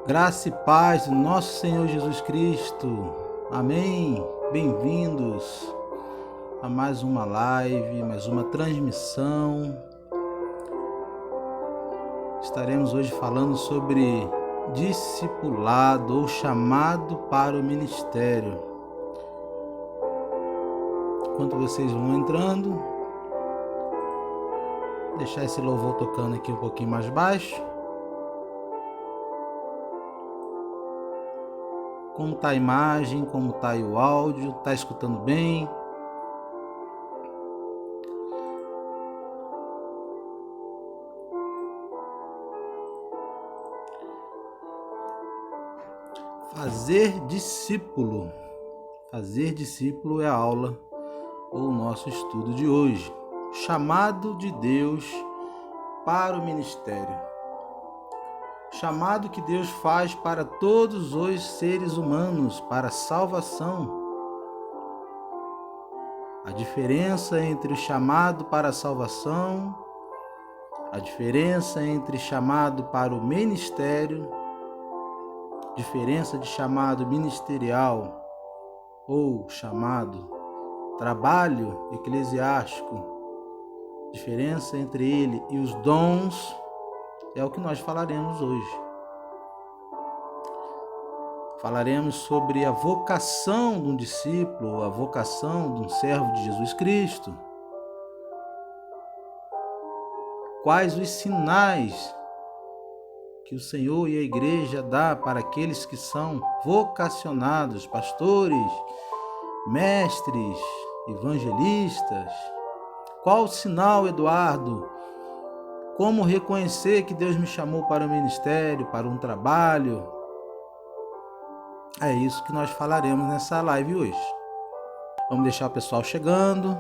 Graça e paz do nosso Senhor Jesus Cristo. Amém. Bem-vindos a mais uma live, mais uma transmissão. Estaremos hoje falando sobre discipulado ou chamado para o ministério. Enquanto vocês vão entrando, deixar esse louvor tocando aqui um pouquinho mais baixo. Como está a imagem, como está aí o áudio, está escutando bem? Fazer discípulo. Fazer discípulo é a aula ou o nosso estudo de hoje. Chamado de Deus para o ministério. Chamado que Deus faz para todos os seres humanos para a salvação. A diferença entre o chamado para a salvação, a diferença entre chamado para o ministério, diferença de chamado ministerial ou chamado trabalho eclesiástico, diferença entre ele e os dons, é o que nós falaremos hoje. Falaremos sobre a vocação de um discípulo, a vocação de um servo de Jesus Cristo. Quais os sinais que o Senhor e a igreja dá para aqueles que são vocacionados, pastores, mestres, evangelistas? Qual o sinal, Eduardo? Como reconhecer que Deus me chamou para o ministério, para um trabalho? É isso que nós falaremos nessa live hoje. Vamos deixar o pessoal chegando.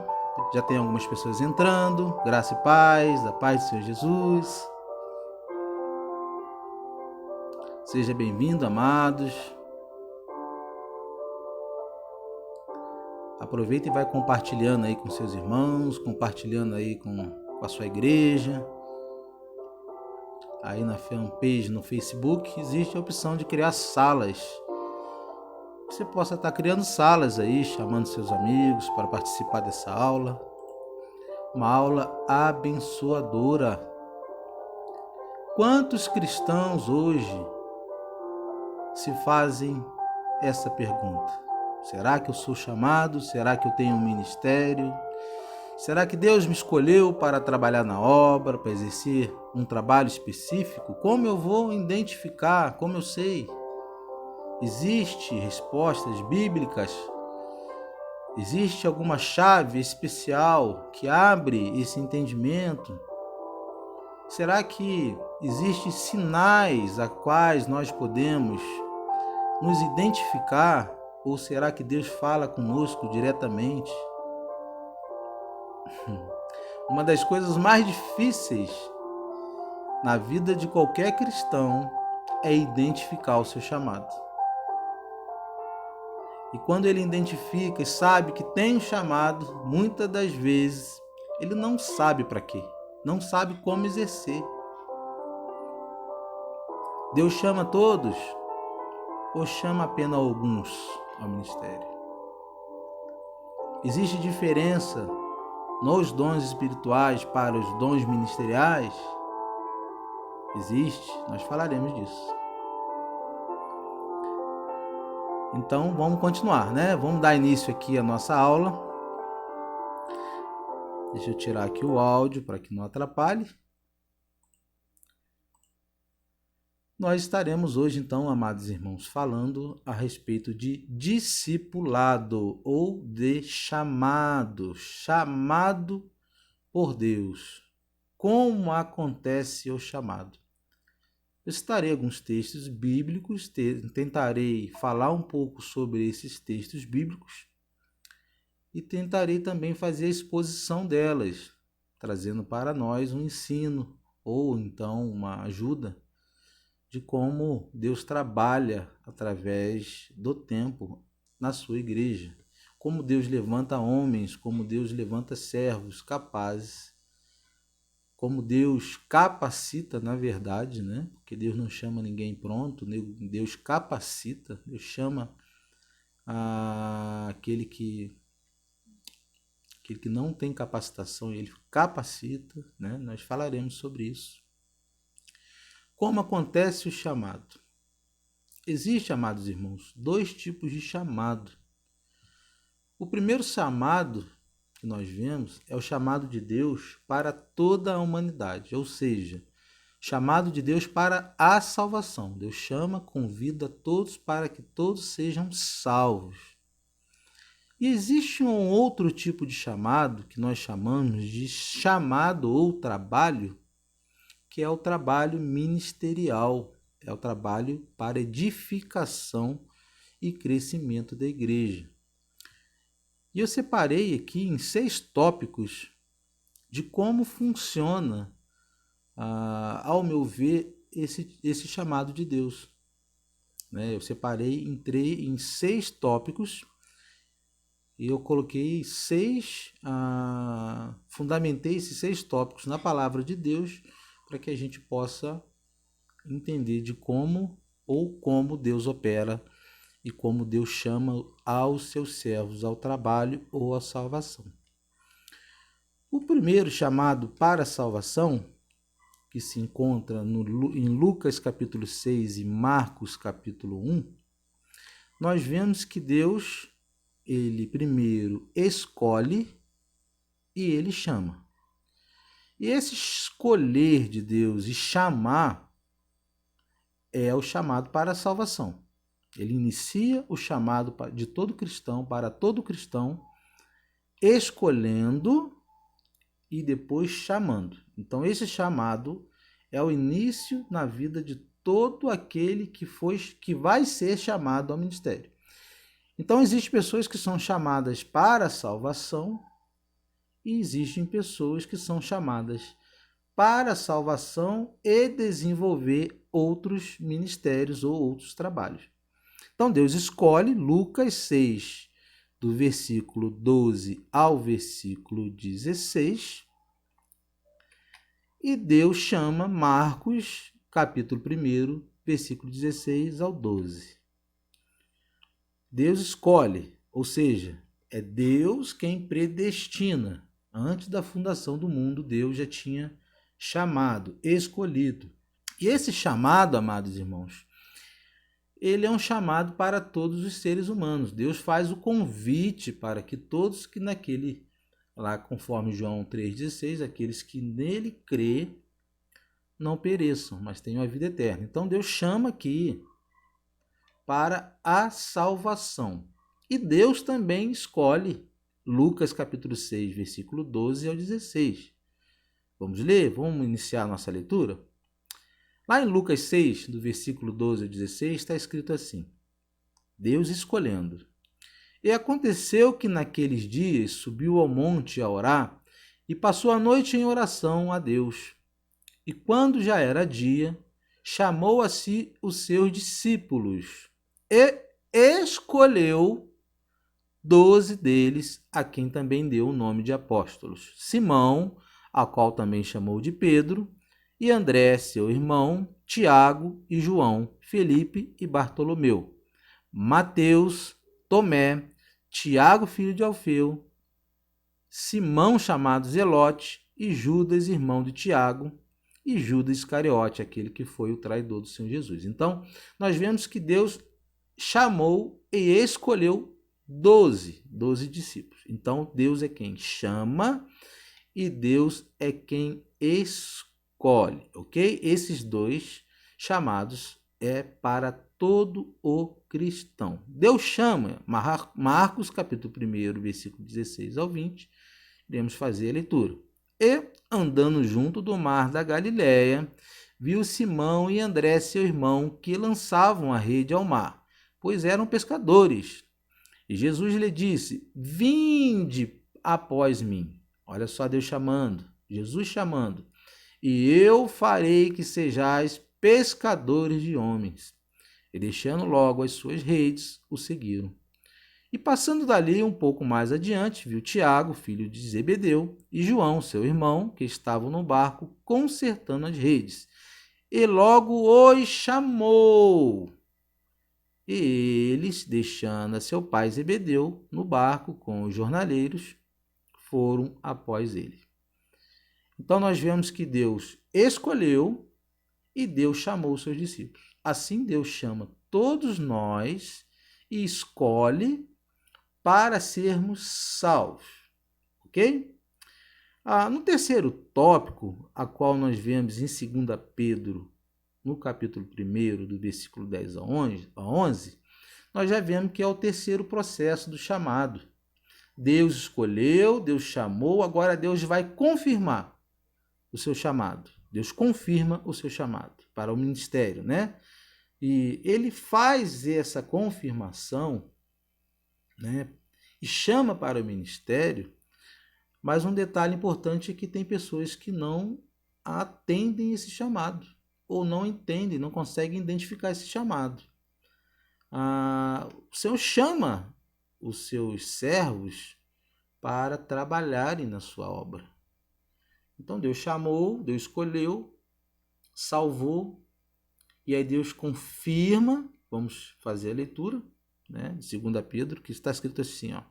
Já tem algumas pessoas entrando. Graça e paz, a paz do Senhor Jesus. Seja bem-vindo, amados. Aproveita e vai compartilhando aí com seus irmãos, compartilhando aí com a sua igreja. Aí na fanpage no Facebook existe a opção de criar salas. Você possa estar criando salas aí, chamando seus amigos para participar dessa aula. Uma aula abençoadora. Quantos cristãos hoje se fazem essa pergunta? Será que eu sou chamado? Será que eu tenho um ministério? Será que Deus me escolheu para trabalhar na obra, para exercer um trabalho específico? Como eu vou identificar? Como eu sei? Existem respostas bíblicas? Existe alguma chave especial que abre esse entendimento? Será que existem sinais a quais nós podemos nos identificar? Ou será que Deus fala conosco diretamente? Uma das coisas mais difíceis na vida de qualquer cristão é identificar o seu chamado. E quando ele identifica e sabe que tem um chamado, muitas das vezes ele não sabe para quê, não sabe como exercer. Deus chama todos ou chama apenas alguns ao ministério? Existe diferença nos dons espirituais para os dons ministeriais? Existe, nós falaremos disso. Então vamos continuar, né? Vamos dar início aqui à nossa aula. Deixa eu tirar aqui o áudio para que não atrapalhe. Nós estaremos hoje, então, amados irmãos, falando a respeito de discipulado ou de chamado, chamado por Deus. Como acontece o chamado? Eu citarei alguns textos bíblicos, tentarei falar um pouco sobre esses textos bíblicos e tentarei também fazer a exposição delas, trazendo para nós um ensino ou então uma ajuda de como Deus trabalha através do tempo na sua igreja, como Deus levanta homens, como Deus levanta servos capazes como Deus capacita, na verdade, né? Porque Deus não chama ninguém pronto, Deus capacita, Deus chama aquele que não tem capacitação, ele capacita, né? Nós falaremos sobre isso. Como acontece o chamado? Existe, amados irmãos, 2 tipos de chamado. O primeiro chamado que nós vemos é o chamado de Deus para toda a humanidade, ou seja, chamado de Deus para a salvação. Deus chama, convida todos para que todos sejam salvos. E existe um outro tipo de chamado que nós chamamos de chamado ou trabalho, que é o trabalho ministerial, é o trabalho para edificação e crescimento da igreja. E eu separei aqui em 6 tópicos de como funciona, ao meu ver, esse chamado de Deus. Eu separei, entrei em 6 tópicos e eu coloquei 6, fundamentei esses 6 tópicos na palavra de Deus para que a gente possa entender de como Deus opera e como Deus chama aos seus servos ao trabalho ou à salvação. O primeiro chamado para a salvação, que se encontra em Lucas capítulo 6 e Marcos capítulo 1, nós vemos que Deus, ele primeiro escolhe e ele chama. E esse escolher de Deus e chamar é o chamado para a salvação. Ele inicia o chamado de todo cristão, para todo cristão, escolhendo e depois chamando. Então, esse chamado é o início na vida de todo aquele que vai ser chamado ao ministério. Então, existem pessoas que são chamadas para a salvação e existem pessoas que são chamadas para a salvação e desenvolver outros ministérios ou outros trabalhos. Então, Deus escolhe, Lucas 6, do versículo 12 ao versículo 16, e Deus chama Marcos, capítulo 1, versículo 16 ao 12. Deus escolhe, ou seja, é Deus quem predestina. Antes da fundação do mundo, Deus já tinha chamado, escolhido. E esse chamado, amados irmãos, ele é um chamado para todos os seres humanos. Deus faz o convite para que todos que naquele, lá conforme João 3,16, aqueles que nele crê não pereçam, mas tenham a vida eterna. Então Deus chama aqui para a salvação. E Deus também escolhe, Lucas capítulo 6, versículo 12 ao 16. Vamos ler? Vamos iniciar a nossa leitura? Lá em Lucas 6, do versículo 12 ao 16, está escrito assim: Deus escolhendo. E aconteceu que naqueles dias subiu ao monte a orar e passou a noite em oração a Deus. E quando já era dia, chamou a si os seus discípulos e escolheu 12 deles, a quem também deu o nome de apóstolos: Simão, a qual também chamou de Pedro, e André, seu irmão, Tiago e João, Felipe e Bartolomeu, Mateus, Tomé, Tiago, filho de Alfeu, Simão, chamado Zelote, e Judas, irmão de Tiago, e Judas Iscariote, aquele que foi o traidor do Senhor Jesus. Então, nós vemos que Deus chamou e escolheu 12 discípulos. Então, Deus é quem chama e Deus é quem escolhe, ok? Esses 2 chamados é para todo o cristão. Deus chama, Marcos capítulo 1, versículo 16 ao 20, iremos fazer a leitura. E, andando junto do mar da Galileia, viu Simão e André, seu irmão, que lançavam a rede ao mar, pois eram pescadores. E Jesus lhe disse: Vinde após mim. Olha só Deus chamando, Jesus chamando. E eu farei que sejais pescadores de homens. E deixando logo as suas redes, o seguiram. E passando dali um pouco mais adiante, viu Tiago, filho de Zebedeu, e João, seu irmão, que estavam no barco consertando as redes. E logo os chamou. E eles, deixando a seu pai Zebedeu no barco com os jornaleiros, foram após ele. Então nós vemos que Deus escolheu e Deus chamou os seus discípulos. Assim Deus chama todos nós e escolhe para sermos salvos, ok? No terceiro tópico, a qual nós vemos em 2 Pedro, no capítulo 1, do versículo 10 a 11, nós já vemos que é o terceiro processo do chamado. Deus escolheu, Deus chamou, agora Deus vai confirmar o seu chamado. Deus confirma o seu chamado para o ministério, né? E ele faz essa confirmação, né? E chama para o ministério, mas um detalhe importante é que tem pessoas que não atendem esse chamado, ou não entendem, não conseguem identificar esse chamado. O Senhor chama os seus servos para trabalharem na sua obra. Então Deus chamou, Deus escolheu, salvou, e aí Deus confirma. Vamos fazer a leitura, né, de 2 Pedro, que está escrito assim, ó.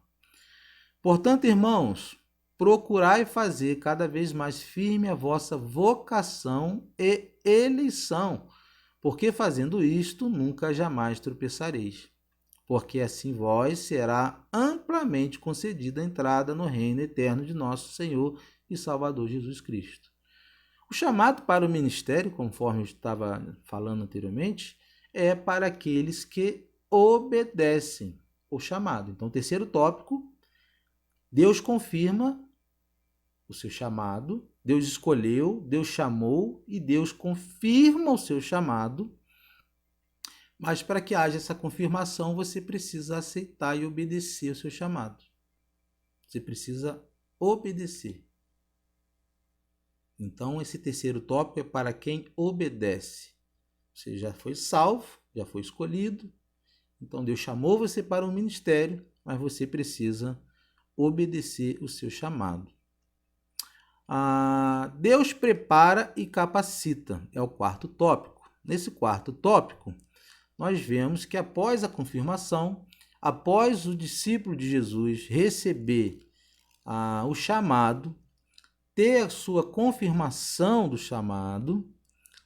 Portanto, irmãos, procurai fazer cada vez mais firme a vossa vocação e eleição, porque fazendo isto nunca jamais tropeçareis, porque assim vós será amplamente concedida a entrada no reino eterno de nosso Senhor e Salvador Jesus Cristo. O chamado para o ministério, conforme eu estava falando anteriormente, é para aqueles que obedecem o chamado. Então, terceiro tópico, Deus confirma o seu chamado, Deus escolheu, Deus chamou e Deus confirma o seu chamado. Mas para que haja essa confirmação, você precisa aceitar e obedecer o seu chamado. Você precisa obedecer. Então, esse terceiro tópico é para quem obedece. Você já foi salvo, já foi escolhido. Então, Deus chamou você para um ministério, mas você precisa obedecer o seu chamado. Deus prepara e capacita, é o quarto tópico. Nesse quarto tópico, nós vemos que após a confirmação, após o discípulo de Jesus receber o chamado, ter a sua confirmação do chamado,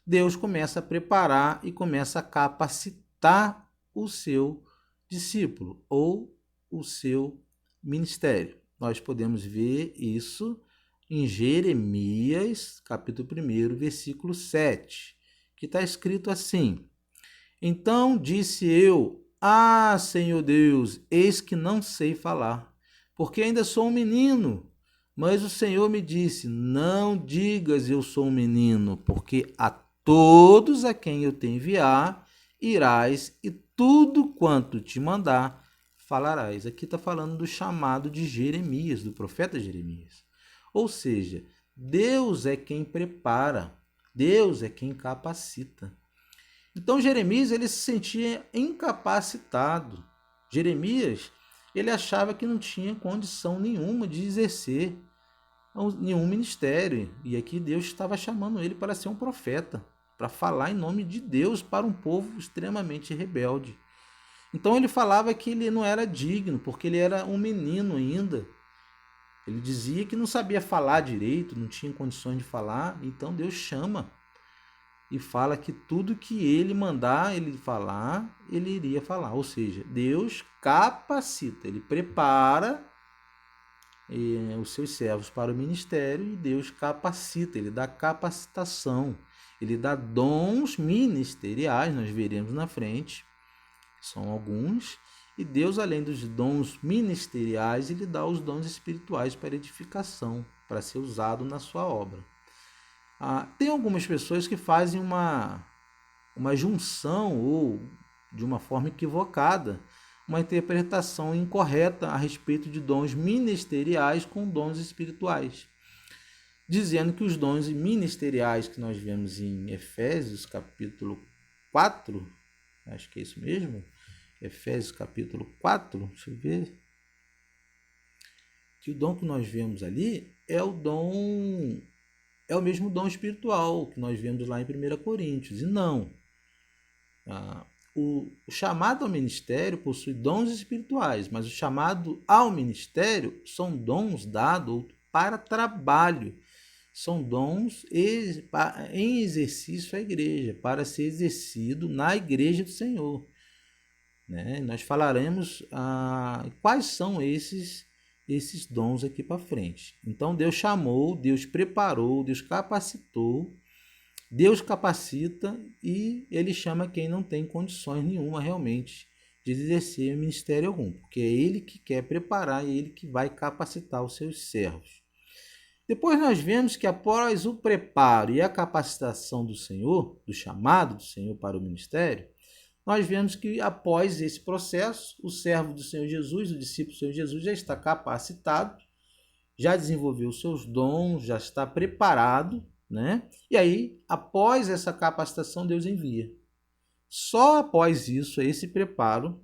Deus começa a preparar e começa a capacitar o seu discípulo ou o seu ministério. Nós podemos ver isso em Jeremias, capítulo 1, versículo 7, que está escrito assim: Então disse eu, Senhor Deus, eis que não sei falar, porque ainda sou um menino. Mas o Senhor me disse, não digas eu sou um menino, porque a todos a quem eu te enviar, irás, e tudo quanto te mandar, falarás. Aqui está falando do chamado de Jeremias, do profeta Jeremias. Ou seja, Deus é quem prepara, Deus é quem capacita. Então Jeremias ele se sentia incapacitado. Jeremias ele achava que não tinha condição nenhuma de exercer nenhum ministério. E aqui Deus estava chamando ele para ser um profeta, para falar em nome de Deus para um povo extremamente rebelde. Então ele falava que ele não era digno, porque ele era um menino ainda. Ele dizia que não sabia falar direito, não tinha condições de falar. Então Deus chama e fala que tudo que ele mandar ele falar, ele iria falar. Ou seja, Deus capacita, ele prepara os seus servos para o ministério e Deus capacita, ele dá capacitação, ele dá dons ministeriais, nós veremos na frente, são alguns, e Deus, além dos dons ministeriais, ele dá os dons espirituais para edificação, para ser usado na sua obra. Tem algumas pessoas que fazem uma junção ou de uma forma equivocada, uma interpretação incorreta a respeito de dons ministeriais com dons espirituais, dizendo que os dons ministeriais que nós vemos em Efésios capítulo 4, acho que é isso mesmo, Efésios capítulo 4, deixa eu ver, que o dom que nós vemos ali é o mesmo dom espiritual que nós vemos lá em 1 Coríntios. E não, o chamado ao ministério possui dons espirituais, mas o chamado ao ministério são dons dados para trabalho, são dons em exercício à igreja, para ser exercido na igreja do Senhor. Né? Nós falaremos quais são esses dons aqui para frente. Então Deus chamou, Deus preparou, Deus capacitou, Deus capacita e Ele chama quem não tem condições nenhuma realmente de exercer ministério algum, porque é Ele que quer preparar, é Ele que vai capacitar os seus servos. Depois nós vemos que após o preparo e a capacitação do Senhor, do chamado do Senhor para o ministério, nós vemos que após esse processo, o servo do Senhor Jesus, o discípulo do Senhor Jesus já está capacitado, já desenvolveu os seus dons, já está preparado, né? E aí, após essa capacitação, Deus envia. Só após isso, esse preparo,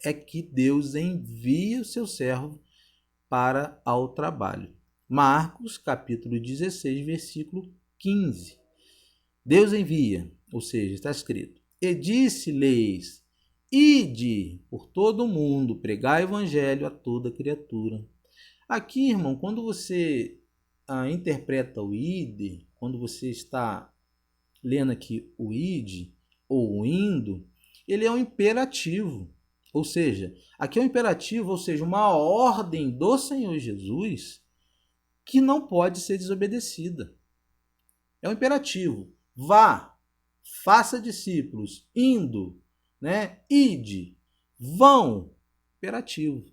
é que Deus envia o seu servo para ao trabalho. Marcos, capítulo 16, versículo 15. Deus envia, ou seja, está escrito: e disse-lhes: ide por todo o mundo, pregai o evangelho a toda criatura. Aqui, irmão, quando você interpreta o ide, quando você está lendo aqui o ide ou o indo, ele é um imperativo. Ou seja, aqui é um imperativo, ou seja, uma ordem do Senhor Jesus que não pode ser desobedecida. É um imperativo. Vá, faça discípulos, indo, né? Ide, vão, imperativo.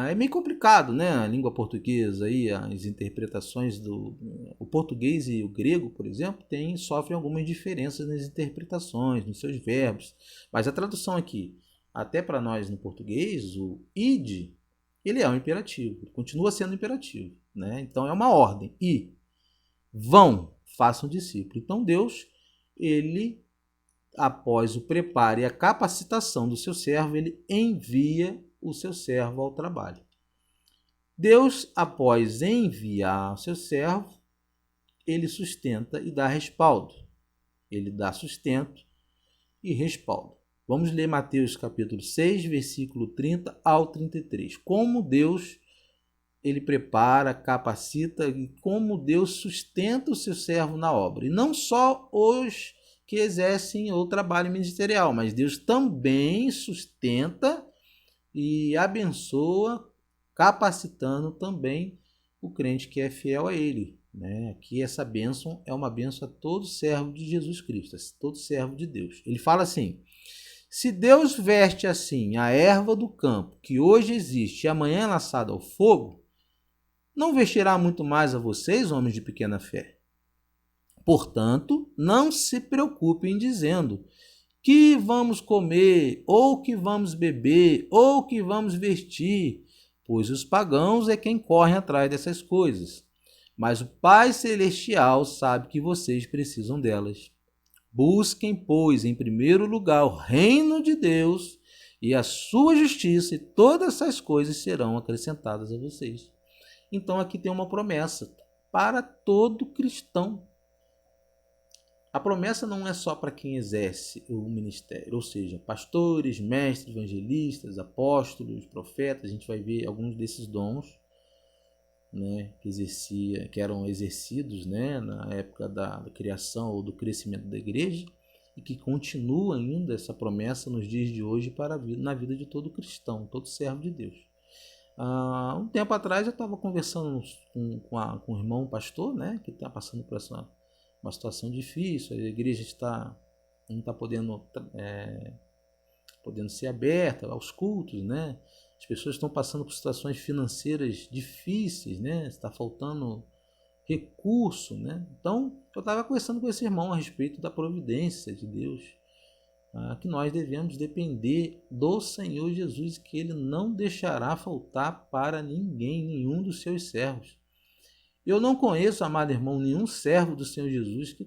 É meio complicado, né? A língua portuguesa aí, as interpretações o português e o grego, por exemplo, sofrem algumas diferenças nas interpretações, nos seus verbos. Mas a tradução aqui, até para nós no português, o ide, ele é um imperativo, ele continua sendo imperativo, né? Então é uma ordem. E vão, façam discípulo. Então Deus, ele, após o preparo e a capacitação do seu servo, ele envia o seu servo ao trabalho. Deus, após enviar o seu servo, ele sustenta e dá respaldo. Ele dá sustento e respaldo. Vamos ler Mateus capítulo 6, versículo 30 ao 33. Como Deus, ele prepara, capacita e como Deus sustenta o seu servo na obra. E não só os que exercem o trabalho ministerial, mas Deus também sustenta e abençoa, capacitando também o crente que é fiel a ele. Né? Aqui essa bênção é uma bênção a todo servo de Jesus Cristo, a todo servo de Deus. Ele fala assim: se Deus veste assim a erva do campo, que hoje existe e amanhã é lançada ao fogo, não vestirá muito mais a vocês, homens de pequena fé? Portanto, não se preocupem dizendo: que vamos comer, ou que vamos beber, ou que vamos vestir, pois os pagãos é quem corre atrás dessas coisas. Mas o Pai Celestial sabe que vocês precisam delas. Busquem, pois, em primeiro lugar o reino de Deus e a sua justiça, e todas essas coisas serão acrescentadas a vocês. Então aqui tem uma promessa para todo cristão. A promessa não é só para quem exerce o ministério, ou seja, pastores, mestres, evangelistas, apóstolos, profetas. A gente vai ver alguns desses dons, né, que eram exercidos, né, na época da criação ou do crescimento da igreja, e que continua ainda essa promessa nos dias de hoje na vida de todo cristão, todo servo de Deus. Um tempo atrás eu estava conversando com um irmão pastor, né, que está passando por uma situação difícil, a igreja não está podendo ser aberta aos cultos, né? As pessoas estão passando por situações financeiras difíceis, né? Está faltando recurso, né? Então, eu estava conversando com esse irmão a respeito da providência de Deus, que nós devemos depender do Senhor Jesus, que Ele não deixará faltar para ninguém, nenhum dos seus servos. Eu não conheço, amado irmão, nenhum servo do Senhor Jesus que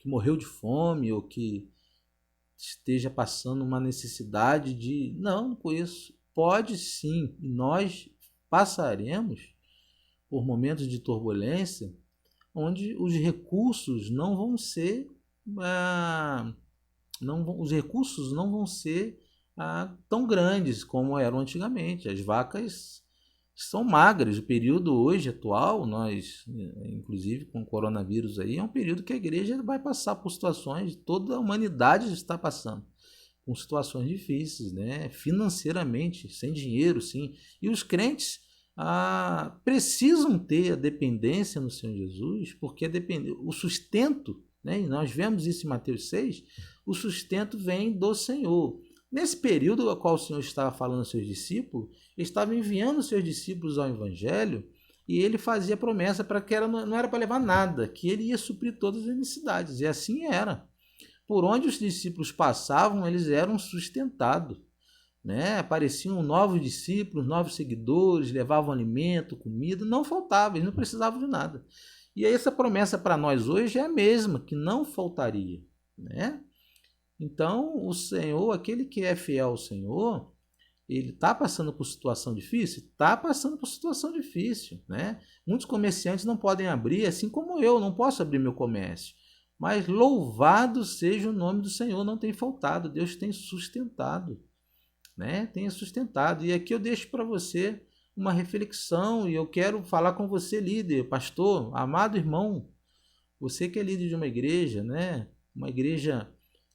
que morreu de fome ou que esteja passando uma necessidade de... Não conheço. Pode sim, e nós passaremos por momentos de turbulência onde os recursos não vão ser... os recursos não vão ser tão grandes como eram antigamente. As vacas são magras. O período hoje atual, nós, inclusive com o coronavírus aí, é um período que a igreja vai passar por situações, toda a humanidade está passando com situações difíceis, né? Financeiramente, sem dinheiro, sim. E os crentes precisam ter a dependência no Senhor Jesus, porque o sustento, né? E nós vemos isso em Mateus 6, o sustento vem do Senhor. Nesse período ao qual o Senhor estava falando aos seus discípulos, ele estava enviando os seus discípulos ao Evangelho e ele fazia promessa para que não era para levar nada, que ele ia suprir todas as necessidades. E assim era. Por onde os discípulos passavam, eles eram sustentados, né? Apareciam novos discípulos, novos seguidores, levavam alimento, comida, não faltava, eles não precisavam de nada. E aí essa promessa para nós hoje é a mesma, que não faltaria, né? Então, o Senhor, aquele que é fiel ao Senhor, ele está passando por situação difícil? Está passando por situação difícil, né? Muitos comerciantes não podem abrir, assim como eu, não posso abrir meu comércio. Mas louvado seja o nome do Senhor, não tem faltado, Deus tem sustentado, né? Tem sustentado. E aqui eu deixo para você uma reflexão e eu quero falar com você, líder, pastor, amado irmão, você que é líder de uma igreja, né? Uma igreja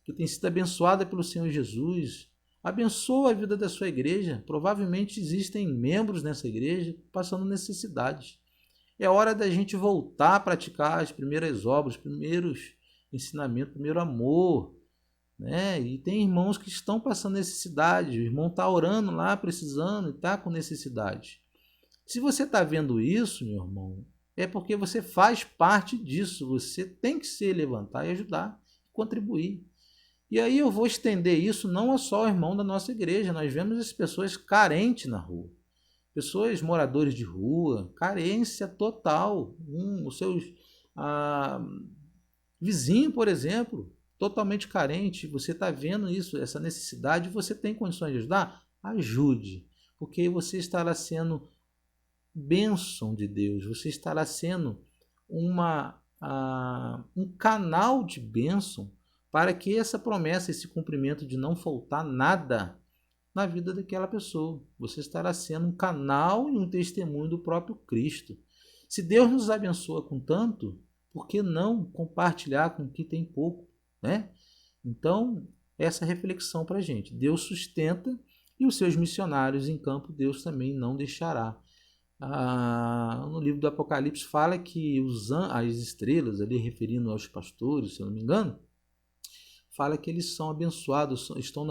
que tem sido abençoada pelo Senhor Jesus. Abençoa a vida da sua igreja. Provavelmente existem membros nessa igreja passando necessidades. É hora da gente voltar a praticar as primeiras obras, os primeiros ensinamentos, o primeiro amor, né? E tem irmãos que estão passando necessidade. O irmão está orando lá, precisando, e está com necessidade. Se você está vendo isso, meu irmão, é porque você faz parte disso. Você tem que se levantar e ajudar, contribuir. E aí eu vou estender isso não é só ao irmão da nossa igreja. Nós vemos as pessoas carentes na rua. Pessoas moradores de rua, carência total. Os seus vizinho, por exemplo, totalmente carente. Você está vendo isso, essa necessidade, você tem condições de ajudar? Ajude, porque você estará sendo bênção de Deus. Você estará sendo um canal de bênção para que essa promessa, esse cumprimento de não faltar nada na vida daquela pessoa. Você estará sendo um canal e um testemunho do próprio Cristo. Se Deus nos abençoa com tanto, por que não compartilhar com quem tem pouco, né? Então, essa reflexão para a gente. Deus sustenta e os seus missionários em campo, Deus também não deixará. No livro do Apocalipse fala que as estrelas, ali referindo aos pastores, se eu não me engano, fala que eles são abençoados, estão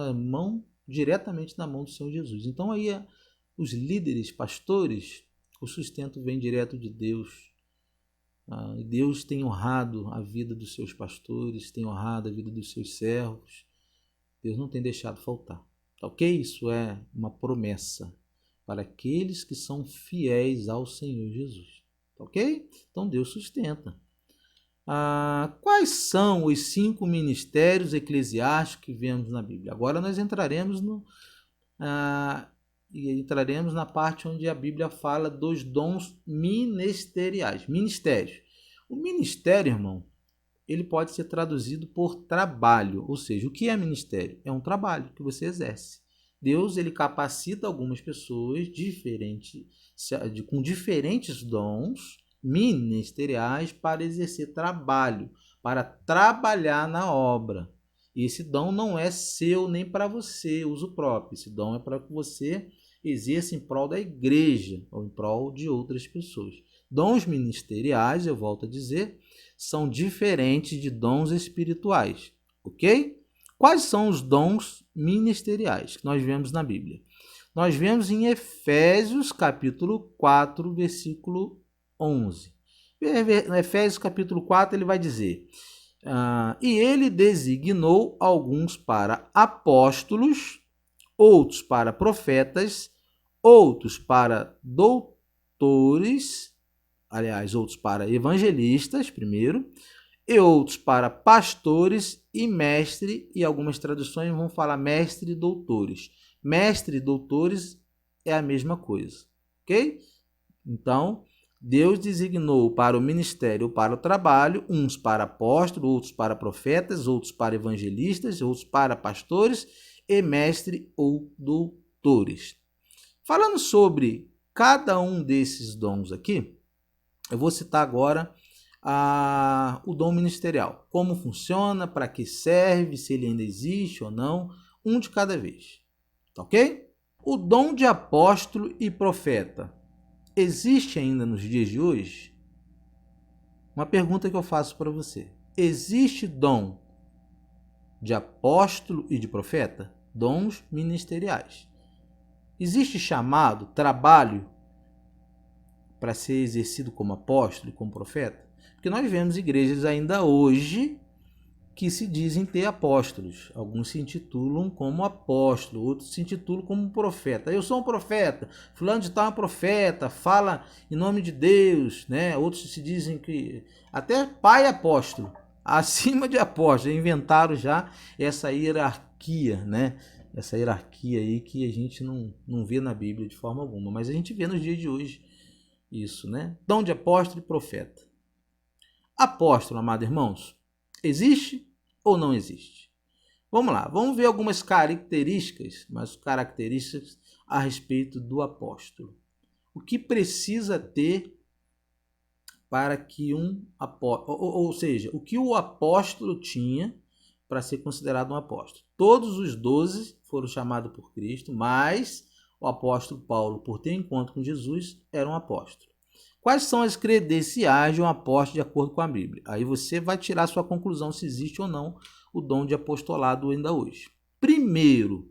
diretamente na mão do Senhor Jesus. Então aí os líderes, pastores, o sustento vem direto de Deus. Deus tem honrado a vida dos seus pastores, tem honrado a vida dos seus servos. Deus não tem deixado faltar. Tá ok? Isso é uma promessa para aqueles que são fiéis ao Senhor Jesus. Tá ok? Então Deus sustenta. Quais são os 5 ministérios eclesiásticos que vemos na Bíblia? Agora nós entraremos na parte onde a Bíblia fala dos dons ministeriais. Ministérios. O ministério, irmão, ele pode ser traduzido por trabalho. Ou seja, o que é ministério? É um trabalho que você exerce. Deus, ele capacita algumas pessoas com diferentes dons ministeriais para exercer trabalho, para trabalhar na obra. E esse dom não é seu nem para você, uso próprio. Esse dom é para que você exerça em prol da igreja ou em prol de outras pessoas. Dons ministeriais, eu volto a dizer, são diferentes de dons espirituais, ok? Quais são os dons ministeriais que nós vemos na Bíblia? Nós vemos em Efésios capítulo 4, versículo 11. No Efésios capítulo 4 ele vai dizer: e ele designou alguns para apóstolos, outros para profetas, outros para doutores, outros para evangelistas primeiro, e outros para pastores e mestre, e algumas traduções vão falar mestre e doutores. Mestre e doutores é a mesma coisa, ok? Então, Deus designou para o ministério, para o trabalho, uns para apóstolos, outros para profetas, outros para evangelistas, outros para pastores e mestre ou doutores. Falando sobre cada um desses dons aqui, eu vou citar agora o dom ministerial. Como funciona, para que serve, se ele ainda existe ou não, um de cada vez. Tá ok? O dom de apóstolo e profeta existe ainda nos dias de hoje? Uma pergunta que eu faço para você. Existe dom de apóstolo e de profeta? Dons ministeriais. Existe chamado, trabalho para ser exercido como apóstolo e como profeta? Porque nós vemos igrejas ainda hoje que se dizem ter apóstolos. Alguns se intitulam como apóstolo, outros se intitulam como profeta. Eu sou um profeta, fulano de tal é um profeta, fala em nome de Deus, né? Outros se dizem que até pai apóstolo, acima de apóstolo, inventaram já essa hierarquia, né? Essa hierarquia aí que a gente não vê na Bíblia de forma alguma, mas a gente vê nos dias de hoje isso, né? Dom de apóstolo e profeta. Apóstolo, amados irmãos, existe ou não existe? Vamos lá, vamos ver algumas características, a respeito do apóstolo. O que precisa ter para que um apóstolo, ou seja, o que o apóstolo tinha para ser considerado um apóstolo? Todos os 12 foram chamados por Cristo, mas o apóstolo Paulo, por ter encontro com Jesus, era um apóstolo. Quais são as credenciais de um apóstolo de acordo com a Bíblia? Aí você vai tirar sua conclusão se existe ou não o dom de apostolado ainda hoje. Primeiro,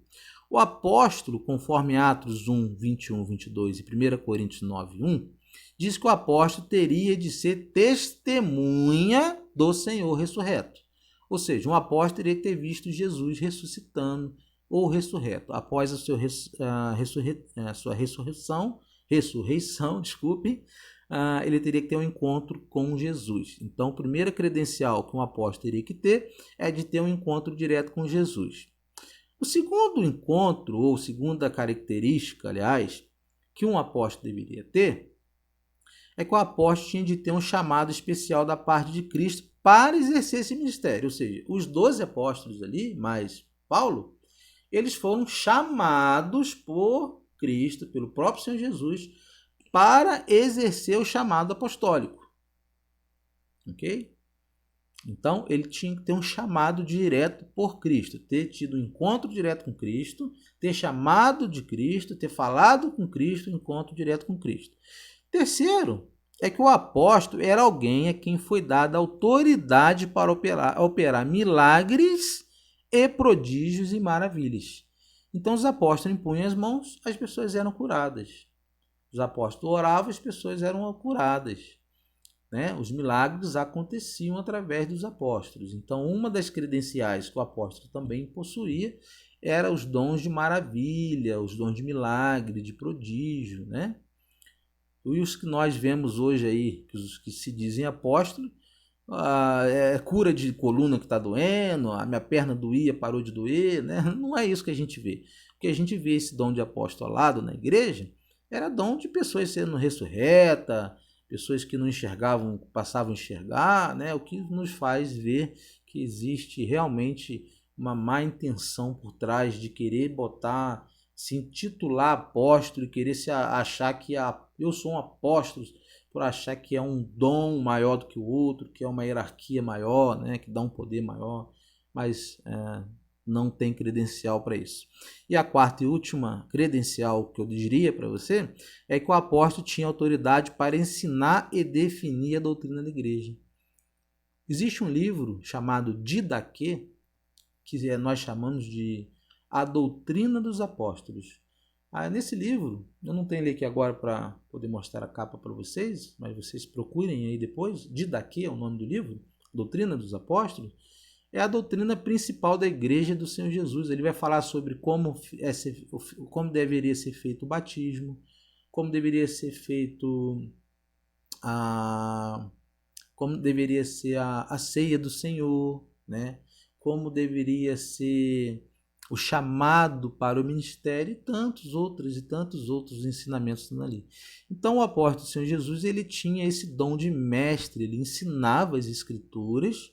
o apóstolo, conforme Atos 1, 21, 22 e 1 Coríntios 9, 1, diz que o apóstolo teria de ser testemunha do Senhor ressurreto. Ou seja, um apóstolo teria que ter visto Jesus ressuscitando ou ressurreto. Após a sua ressurreição, ele teria que ter um encontro com Jesus. Então, a primeira credencial que um apóstolo teria que ter é de ter um encontro direto com Jesus. O segundo encontro, ou segunda característica, aliás, que um apóstolo deveria ter, é que o apóstolo tinha de ter um chamado especial da parte de Cristo para exercer esse ministério. Ou seja, os 12 apóstolos ali, mais Paulo, eles foram chamados por Cristo, pelo próprio Senhor Jesus, para exercer o chamado apostólico. Ok? Então, ele tinha que ter um chamado direto por Cristo, ter tido um encontro direto com Cristo, ter chamado de Cristo, ter falado com Cristo, um encontro direto com Cristo. Terceiro, é que o apóstolo era alguém a quem foi dada autoridade para operar milagres e prodígios e maravilhas. Então, os apóstolos impunham as mãos, as pessoas eram curadas. Os apóstolos oravam, as pessoas eram curadas. Né? Os milagres aconteciam através dos apóstolos. Então, uma das credenciais que o apóstolo também possuía era os dons de maravilha, os dons de milagre, de prodígio. Né? E os que nós vemos hoje aí, os que se dizem apóstolos, cura de coluna que está doendo, a minha perna doía, parou de doer. Né? Não é isso que a gente vê. O que a gente vê esse dom de apostolado na igreja era dom de pessoas sendo ressurretas, pessoas que não enxergavam, passavam a enxergar, né? O que nos faz ver que existe realmente uma má intenção por trás de querer botar, se intitular apóstolo e querer se achar que eu sou um apóstolo, por achar que é um dom maior do que o outro, que é uma hierarquia maior, né? Que dá um poder maior, mas não tem credencial para isso. E a quarta e última credencial que eu diria para você é que o apóstolo tinha autoridade para ensinar e definir a doutrina da igreja. Existe um livro chamado Didaquê, que nós chamamos de A Doutrina dos Apóstolos. Nesse livro, eu não tenho ele aqui agora para poder mostrar a capa para vocês, mas vocês procurem aí depois. Didaquê é o nome do livro, Doutrina dos Apóstolos. É a doutrina principal da igreja do Senhor Jesus. Ele vai falar sobre como deveria ser feito o batismo, como deveria ser feito como deveria ser a ceia do Senhor, né? Como deveria ser o chamado para o ministério e tantos outros ensinamentos ali. Então o apóstolo Senhor Jesus, ele tinha esse dom de mestre, ele ensinava as escrituras,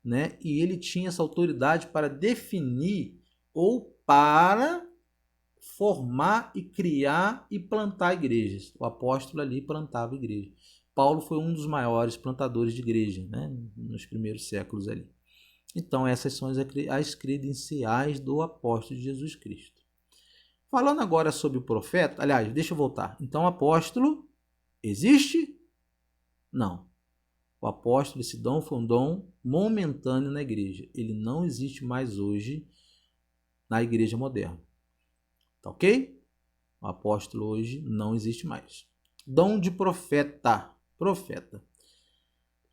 né? E ele tinha essa autoridade para definir ou para formar e criar e plantar igrejas. O apóstolo ali plantava igreja. Paulo foi um dos maiores plantadores de igreja, né? Nos primeiros séculos ali. Então essas são as credenciais do apóstolo de Jesus Cristo. Falando agora sobre o profeta, aliás, deixa eu voltar. Então o apóstolo existe? Não. O apóstolo, esse dom foi um dom momentâneo na igreja. Ele não existe mais hoje na igreja moderna. Tá ok? O apóstolo hoje não existe mais. Dom de profeta. Profeta.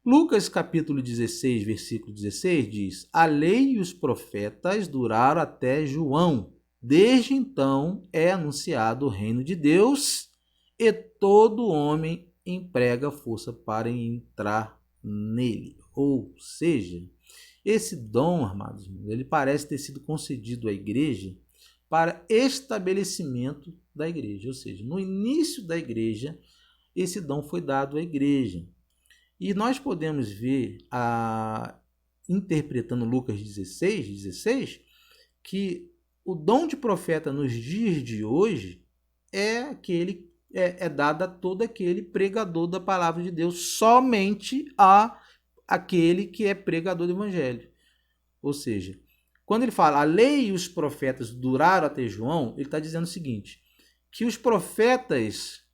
Lucas capítulo 16, versículo 16 diz: A lei e os profetas duraram até João. Desde então é anunciado o reino de Deus e todo homem emprega força para entrar nele. Ou seja, esse dom, amados, ele parece ter sido concedido à igreja para estabelecimento da igreja. Ou seja, no início da igreja, esse dom foi dado à igreja. E nós podemos ver, interpretando Lucas 16, que o dom de profeta nos dias de hoje é dado a todo aquele pregador da palavra de Deus, somente a aquele que é pregador do evangelho. Ou seja, quando ele fala a lei e os profetas duraram até João, ele está dizendo o seguinte, que os profetas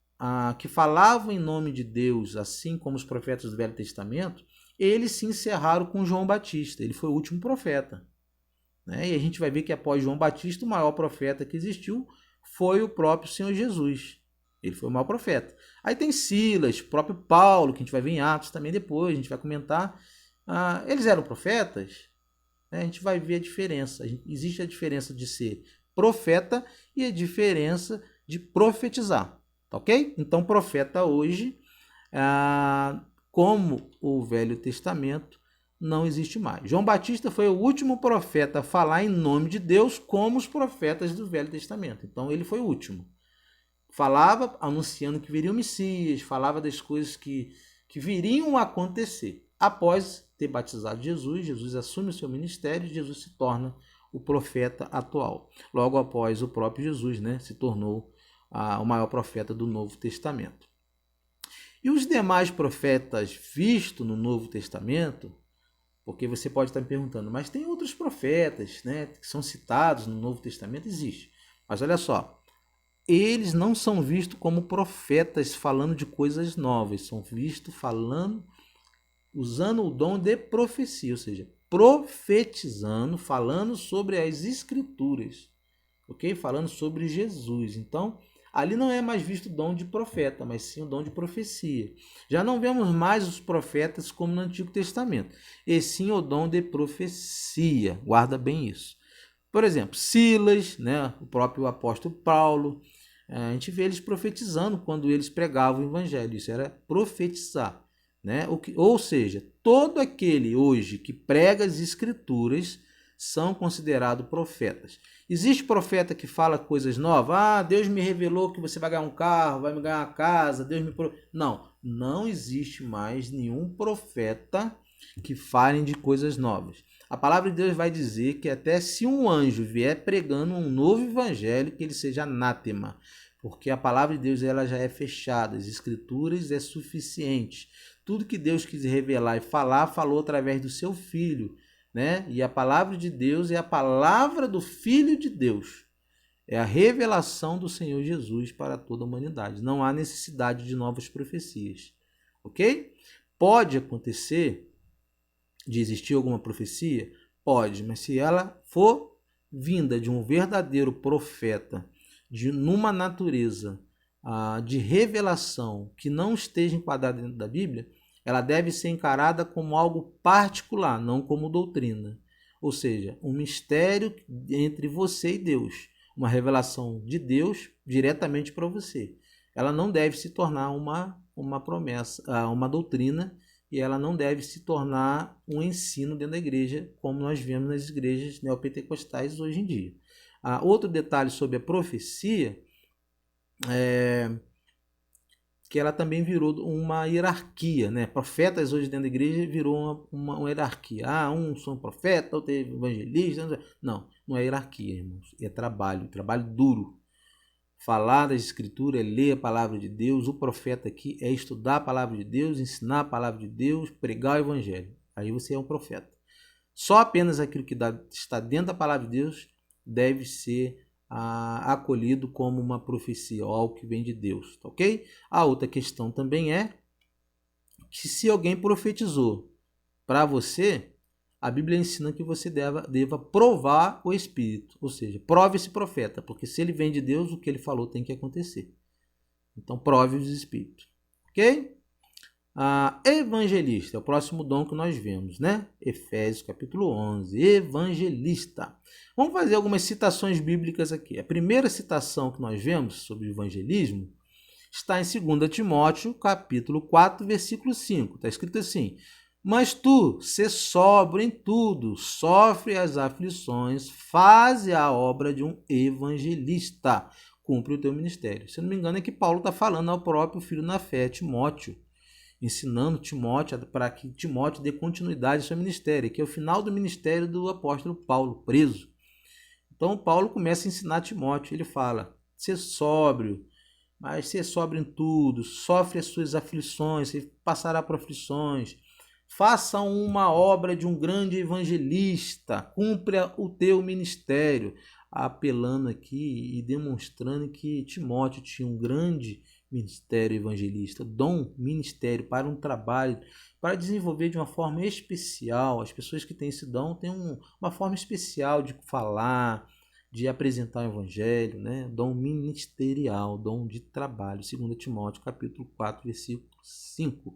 que falavam em nome de Deus, assim como os profetas do Velho Testamento, eles se encerraram com João Batista. Ele foi o último profeta. Né? E a gente vai ver que após João Batista, o maior profeta que existiu foi o próprio Senhor Jesus. Ele foi o maior profeta. Aí tem Silas, o próprio Paulo, que a gente vai ver em Atos também depois, a gente vai comentar. Eles eram profetas? A gente vai ver a diferença. Existe a diferença de ser profeta e a diferença de profetizar. Tá ok? Então, profeta hoje, como o Velho Testamento, não existe mais. João Batista foi o último profeta a falar em nome de Deus, como os profetas do Velho Testamento. Então, ele foi o último. Falava anunciando que viria o Messias, falava das coisas que viriam a acontecer. Após ter batizado Jesus, Jesus assume o seu ministério e Jesus se torna o profeta atual. Logo após o próprio Jesus, né, se tornou o maior profeta do Novo Testamento. E os demais profetas vistos no Novo Testamento, porque você pode estar me perguntando, mas tem outros profetas, né, que são citados no Novo Testamento? Existe. Mas olha só, eles não são vistos como profetas falando de coisas novas, são vistos falando, usando o dom de profecia, ou seja, profetizando, falando sobre as Escrituras, ok? Falando sobre Jesus. Então, ali não é mais visto o dom de profeta, mas sim o dom de profecia. Já não vemos mais os profetas como no Antigo Testamento, e sim o dom de profecia. Guarda bem isso. Por exemplo, Silas, né, o próprio apóstolo Paulo, a gente vê eles profetizando quando eles pregavam o evangelho. Isso era profetizar. Né? Ou seja, todo aquele hoje que prega as escrituras são considerados profetas. Existe profeta que fala coisas novas? Deus me revelou que você vai ganhar um carro, vai me ganhar uma casa, Deus me... Não existe mais nenhum profeta que fale de coisas novas. A palavra de Deus vai dizer que até se um anjo vier pregando um novo evangelho, que ele seja anátema, porque a palavra de Deus ela já é fechada, as escrituras é suficiente. Tudo que Deus quis revelar e falar, falou através do seu Filho, né? E a palavra de Deus é a palavra do Filho de Deus. É a revelação do Senhor Jesus para toda a humanidade. Não há necessidade de novas profecias, ok? Pode acontecer de existir alguma profecia? Pode, mas se ela for vinda de um verdadeiro profeta, numa natureza de revelação que não esteja enquadrada dentro da Bíblia, ela deve ser encarada como algo particular, não como doutrina. Ou seja, um mistério entre você e Deus, uma revelação de Deus diretamente para você. Ela não deve se tornar uma promessa, uma doutrina e ela não deve se tornar um ensino dentro da igreja, como nós vemos nas igrejas neopentecostais hoje em dia. Outro detalhe sobre a profecia é que ela também virou uma hierarquia, né? Profetas hoje dentro da igreja virou uma hierarquia. Uns são profeta, outro é evangelista. Não é hierarquia, irmãos. É trabalho duro. Falar das escrituras é ler a palavra de Deus. O profeta aqui é estudar a palavra de Deus, ensinar a palavra de Deus, pregar o evangelho. Aí você é um profeta. Só apenas aquilo que está dentro da palavra de Deus deve ser acolhido como uma profecia, algo que vem de Deus, tá ok? A outra questão também é que se alguém profetizou para você, a Bíblia ensina que você deva provar o Espírito, ou seja, prove esse profeta, porque se ele vem de Deus, o que ele falou tem que acontecer. Então, prove os Espíritos, ok? Evangelista é o próximo dom que nós vemos, né? Efésios capítulo 11, evangelista. Vamos fazer algumas citações bíblicas aqui. A primeira citação que nós vemos sobre o evangelismo está em 2 Timóteo capítulo 4, versículo 5. Está escrito assim: mas tu, sê sóbrio em tudo, sofre as aflições, faze a obra de um evangelista, cumpre o teu ministério. Se eu não me engano, é que Paulo está falando ao próprio filho na fé, Timóteo, ensinando Timóteo para que Timóteo dê continuidade ao seu ministério, que é o final do ministério do apóstolo Paulo, preso. Então Paulo começa a ensinar Timóteo, ele fala: ser sóbrio, mas ser sóbrio em tudo, sofre as suas aflições, você passará por aflições, faça uma obra de um grande evangelista, cumpra o teu ministério, apelando aqui e demonstrando que Timóteo tinha um grande ministério evangelista, dom, ministério para um trabalho, para desenvolver de uma forma especial. As pessoas que têm esse dom têm uma forma especial de falar, de apresentar o evangelho, né? Dom ministerial, dom de trabalho. 2 Timóteo capítulo 4, versículo 5.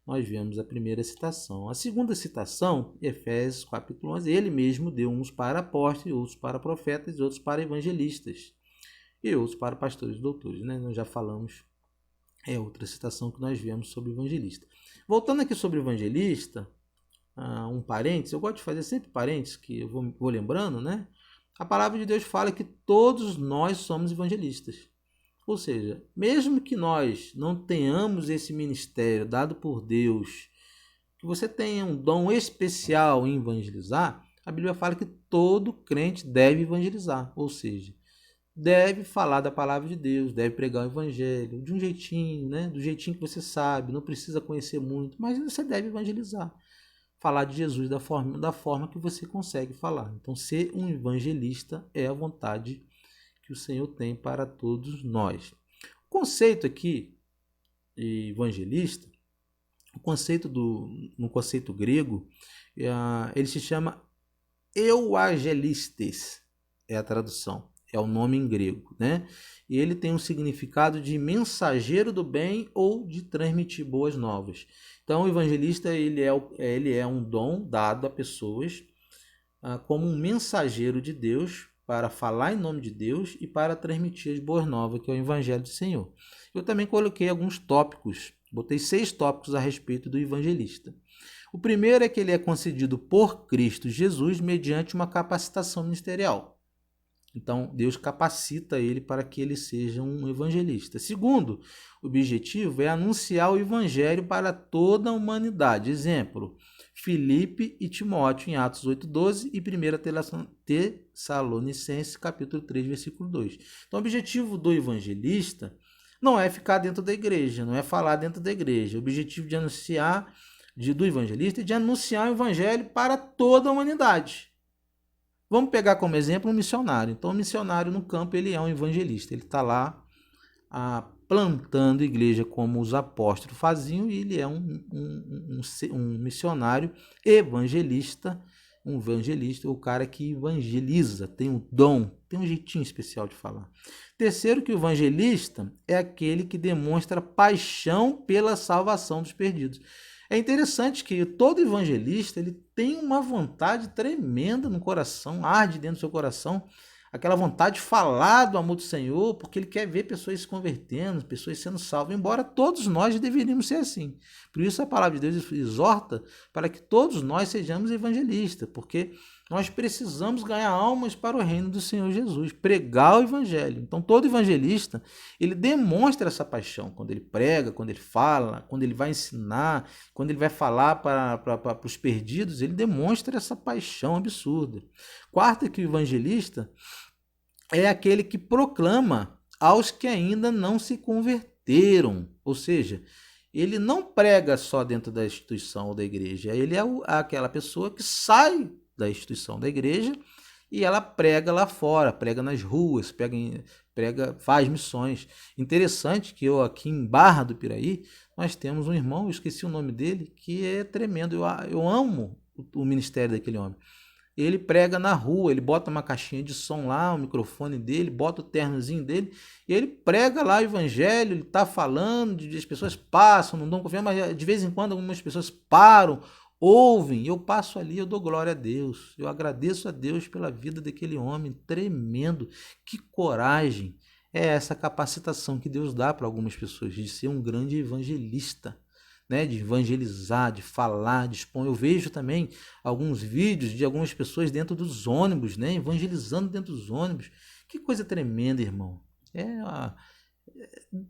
Nós vemos a primeira citação. A segunda citação, Efésios capítulo 11, ele mesmo deu uns para apóstolos, outros para profetas e outros para evangelistas, e outros para pastores e doutores, né? Nós já falamos, é outra citação que nós vemos sobre evangelista. Voltando aqui sobre evangelista, um parênteses, eu gosto de fazer sempre parênteses, que eu vou lembrando, né? A palavra de Deus fala que todos nós somos evangelistas. Ou seja, mesmo que nós não tenhamos esse ministério dado por Deus, que você tenha um dom especial em evangelizar, a Bíblia fala que todo crente deve evangelizar, ou seja, deve falar da palavra de Deus, deve pregar o evangelho, de um jeitinho, né? Do jeitinho que você sabe, não precisa conhecer muito, mas você deve evangelizar. Falar de Jesus da forma que você consegue falar. Então, ser um evangelista é a vontade que o Senhor tem para todos nós. O conceito aqui de evangelista, no conceito grego, ele se chama euangelistes, é a tradução, é o nome em grego, né? E ele tem um significado de mensageiro do bem ou de transmitir boas novas. Então, o evangelista ele é um dom dado a pessoas como um mensageiro de Deus para falar em nome de Deus e para transmitir as boas novas, que é o Evangelho do Senhor. Eu também coloquei alguns tópicos, botei 6 tópicos a respeito do evangelista. O primeiro é que ele é concedido por Cristo Jesus mediante uma capacitação ministerial. Então, Deus capacita ele para que ele seja um evangelista. Segundo, o objetivo é anunciar o evangelho para toda a humanidade. Exemplo, Filipe e Timóteo em Atos 8:12 e 1 Tessalonicenses capítulo 3, versículo 2. Então, o objetivo do evangelista não é ficar dentro da igreja, não é falar dentro da igreja. O objetivo do evangelista é de anunciar o evangelho para toda a humanidade. Vamos pegar como exemplo um missionário. Então, o missionário no campo, ele é um evangelista. Ele está lá plantando igreja como os apóstolos faziam, e ele é um missionário evangelista, o cara que evangeliza, tem um dom, tem um jeitinho especial de falar. Terceiro, que o evangelista é aquele que demonstra paixão pela salvação dos perdidos. É interessante que todo evangelista ele tem uma vontade tremenda no coração, arde dentro do seu coração aquela vontade de falar do amor do Senhor, porque ele quer ver pessoas se convertendo, pessoas sendo salvas, embora todos nós deveríamos ser assim. Por isso a palavra de Deus exorta para que todos nós sejamos evangelistas, porque nós precisamos ganhar almas para o reino do Senhor Jesus, pregar o evangelho. Então todo evangelista, ele demonstra essa paixão, quando ele prega, quando ele fala, quando ele vai ensinar, quando ele vai falar para os perdidos, ele demonstra essa paixão absurda. Quarto, que o evangelista é aquele que proclama aos que ainda não se converteram, ou seja, ele não prega só dentro da instituição ou da igreja, ele é aquela pessoa que sai da instituição da igreja e ela prega lá fora, prega nas ruas, faz missões. Interessante que eu aqui em Barra do Piraí, nós temos um irmão, eu esqueci o nome dele, que é tremendo, eu amo o ministério daquele homem. Ele prega na rua, ele bota uma caixinha de som lá, o microfone dele, bota o ternozinho dele, e ele prega lá o evangelho, ele está falando, as pessoas passam, não dão confiança, mas de vez em quando algumas pessoas param, ouvem, eu passo ali, eu dou glória a Deus, eu agradeço a Deus pela vida daquele homem tremendo. Que coragem é essa capacitação que Deus dá para algumas pessoas de ser um grande evangelista, né? De evangelizar, de falar, de expor. Eu vejo também alguns vídeos de algumas pessoas dentro dos ônibus, né? Evangelizando dentro dos ônibus. Que coisa tremenda, irmão.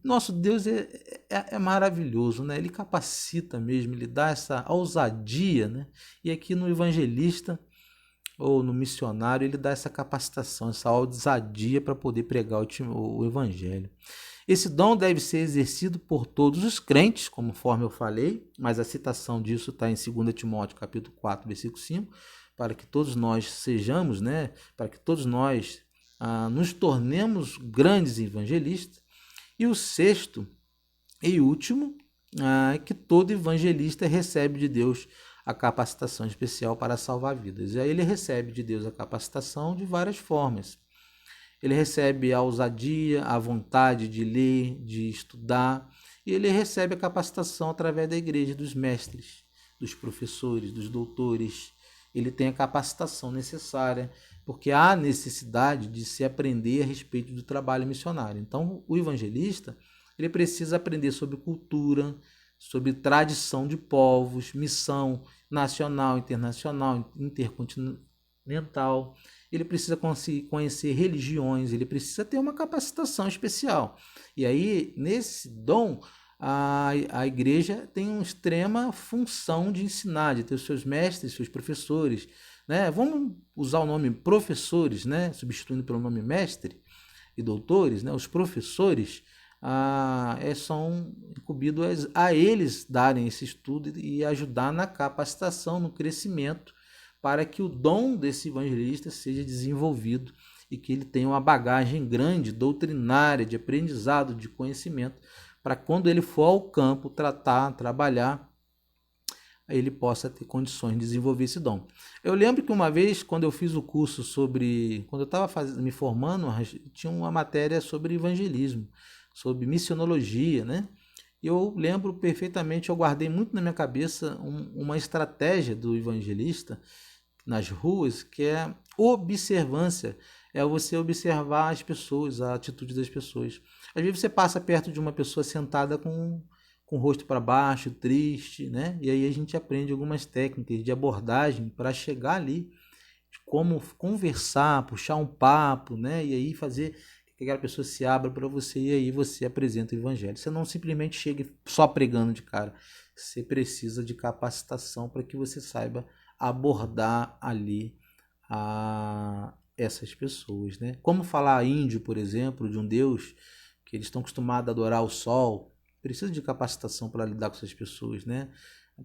Nosso Deus é maravilhoso, né? Ele capacita mesmo, ele dá essa ousadia, né? E aqui no evangelista ou no missionário, ele dá essa capacitação, essa ousadia para poder pregar o evangelho. Esse dom deve ser exercido por todos os crentes, conforme eu falei, mas a citação disso está em 2 Timóteo capítulo 4, versículo 5, para que todos nós sejamos, né? Para que todos nós nos tornemos grandes evangelistas. E o sexto e último, que todo evangelista recebe de Deus a capacitação especial para salvar vidas. E aí ele recebe de Deus a capacitação de várias formas. Ele recebe a ousadia, a vontade de ler, de estudar, e ele recebe a capacitação através da igreja, dos mestres, dos professores, dos doutores. Ele tem a capacitação necessária, porque há necessidade de se aprender a respeito do trabalho missionário. Então, o evangelista, ele precisa aprender sobre cultura, sobre tradição de povos, missão nacional, internacional, intercontinental. Ele precisa conhecer religiões, ele precisa ter uma capacitação especial. E aí, nesse dom, a igreja tem uma extrema função de ensinar, de ter os seus mestres, seus professores, né? Vamos usar o nome professores, né? Substituindo pelo nome mestre e doutores, né? Os professores são incumbidos a eles darem esse estudo e ajudar na capacitação, no crescimento, para que o dom desse evangelista seja desenvolvido e que ele tenha uma bagagem grande, doutrinária, de aprendizado, de conhecimento, para quando ele for ao campo trabalhar, ele possa ter condições de desenvolver esse dom. Eu lembro que uma vez, quando eu fiz o curso quando eu estava me formando, tinha uma matéria sobre evangelismo, sobre missionologia, né? E eu lembro perfeitamente, eu guardei muito na minha cabeça uma estratégia do evangelista nas ruas, que é observância, é você observar as pessoas, a atitude das pessoas. Às vezes você passa perto de uma pessoa sentada com o rosto para baixo, triste, né? E aí a gente aprende algumas técnicas de abordagem para chegar ali, de como conversar, puxar um papo, né? E aí fazer que aquela pessoa se abra para você e aí você apresenta o evangelho. Você não simplesmente chega só pregando de cara. Você precisa de capacitação para que você saiba abordar ali essas pessoas, né? Como falar índio, por exemplo, de um Deus que eles estão acostumados a adorar o sol, precisa de capacitação para lidar com essas pessoas, né?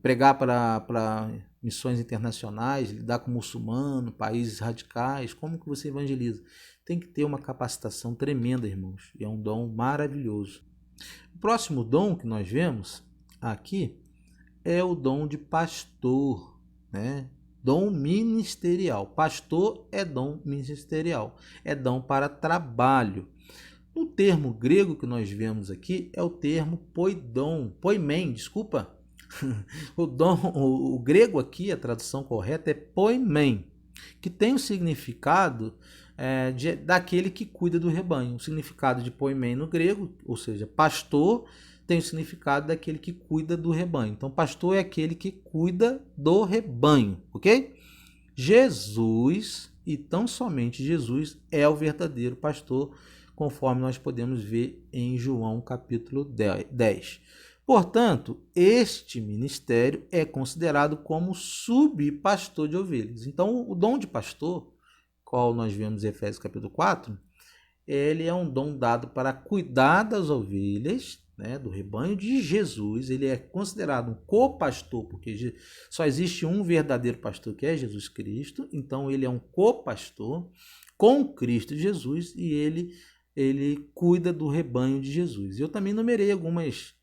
Pregar para missões internacionais, lidar com muçulmano, países radicais, como que você evangeliza? Tem que ter uma capacitação tremenda, irmãos, e é um dom maravilhoso. O próximo dom que nós vemos aqui é o dom de pastor, né? Dom ministerial. Pastor é dom ministerial, é dom para trabalho. O termo grego que nós vemos aqui é o termo poimen, desculpa. O grego aqui, a tradução correta é poimen, que tem o significado daquele que cuida do rebanho. O significado de poimen no grego, ou seja, pastor, tem o significado daquele que cuida do rebanho. Então, pastor é aquele que cuida do rebanho, ok? Jesus, e tão somente Jesus, é o verdadeiro pastor, conforme nós podemos ver em João capítulo 10. Portanto, este ministério é considerado como subpastor de ovelhas. Então, o dom de pastor, qual nós vemos em Efésios capítulo 4, ele é um dom dado para cuidar das ovelhas, né, do rebanho de Jesus. Ele é considerado um co-pastor, porque só existe um verdadeiro pastor, que é Jesus Cristo. Então, ele é um co-pastor com Cristo Jesus e ele cuida do rebanho de Jesus. Eu também numerei algumas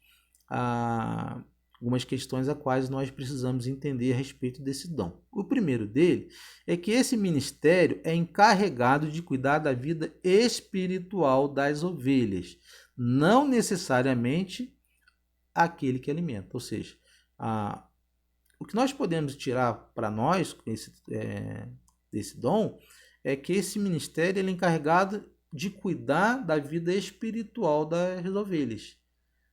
questões a quais nós precisamos entender a respeito desse dom. O primeiro dele é que esse ministério é encarregado de cuidar da vida espiritual das ovelhas, não necessariamente aquele que alimenta. Ou seja, o que nós podemos tirar para nós desse dom é que esse ministério ele é encarregado de cuidar da vida espiritual das ovelhas.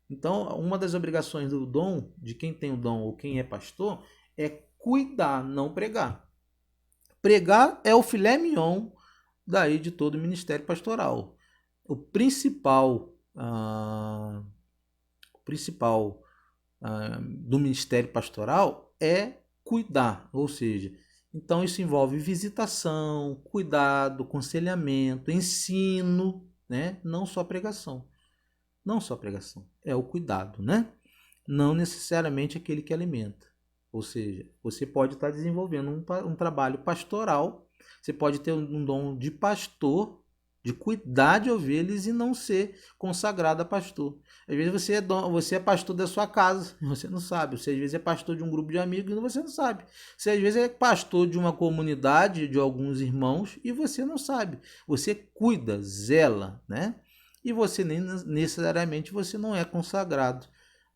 Então, uma das obrigações do dom, de quem tem o dom ou quem é pastor, é cuidar, não pregar. Pregar é o filé mignon daí de todo o ministério pastoral. O principal do ministério pastoral é cuidar, ou seja, então isso envolve visitação, cuidado, aconselhamento, ensino, né? Não só pregação. Não só pregação, é o cuidado, né? Não necessariamente aquele que alimenta. Ou seja, você pode estar desenvolvendo um trabalho pastoral, você pode ter um dom de pastor, de cuidar de ovelhas e não ser consagrado a pastor. Às vezes você é pastor da sua casa, você não sabe. Você às vezes é pastor de um grupo de amigos e você não sabe. Você às vezes é pastor de uma comunidade, de alguns irmãos e você não sabe. Você cuida, zela, né? E você nem necessariamente você não é consagrado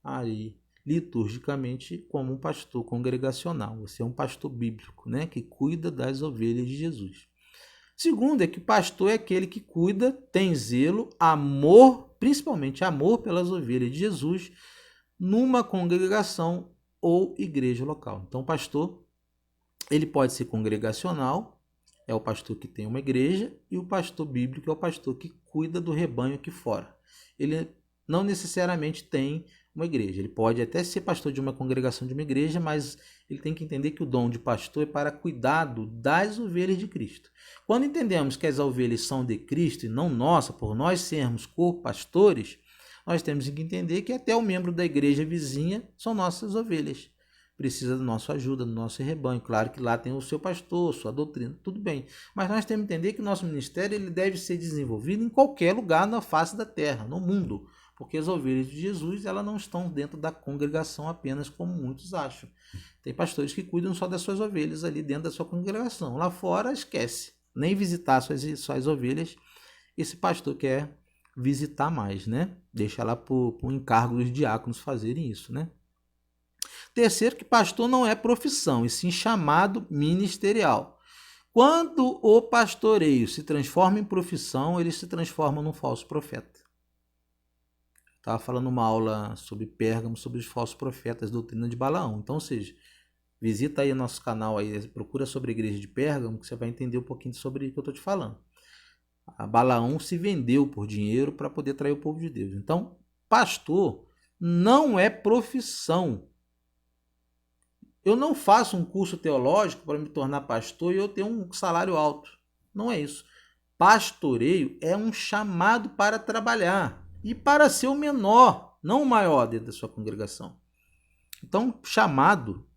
aí liturgicamente como um pastor congregacional. Você é um pastor bíblico, né, que cuida das ovelhas de Jesus. Segundo é que pastor é aquele que cuida, tem zelo, amor, principalmente amor pelas ovelhas de Jesus numa congregação ou igreja local. Então, pastor, ele pode ser congregacional, é o pastor que tem uma igreja, e o pastor bíblico é o pastor que cuida do rebanho aqui fora. Ele não necessariamente tem uma igreja. Ele pode até ser pastor de uma congregação de uma igreja, mas ele tem que entender que o dom de pastor é para cuidado das ovelhas de Cristo. Quando entendemos que as ovelhas são de Cristo e não nossa, por nós sermos co-pastores, nós temos que entender que até o membro da igreja vizinha são nossas ovelhas. Precisa da nossa ajuda, do nosso rebanho. Claro que lá tem o seu pastor, sua doutrina, tudo bem. Mas nós temos que entender que o nosso ministério ele deve ser desenvolvido em qualquer lugar na face da terra, no mundo. Porque as ovelhas de Jesus elas não estão dentro da congregação apenas como muitos acham. Tem pastores que cuidam só das suas ovelhas ali dentro da sua congregação. Lá fora, esquece. Nem visitar suas ovelhas, esse pastor quer visitar mais, né? Deixa lá por encargo dos diáconos fazerem isso, né? Terceiro, que pastor não é profissão, e sim chamado ministerial. Quando o pastoreio se transforma em profissão, ele se transforma num falso profeta. Estava falando uma aula sobre Pérgamo, sobre os falsos profetas, doutrina de Balaão. Então, ou seja, visita aí nosso canal, aí, procura sobre a igreja de Pérgamo, que você vai entender um pouquinho sobre o que eu estou te falando. A Balaão se vendeu por dinheiro para poder trair o povo de Deus. Então, pastor não é profissão. Eu não faço um curso teológico para me tornar pastor e eu ter um salário alto. Não é isso. Pastoreio é um chamado para trabalhar e para ser o menor, não o maior dentro da sua congregação. Então, chamado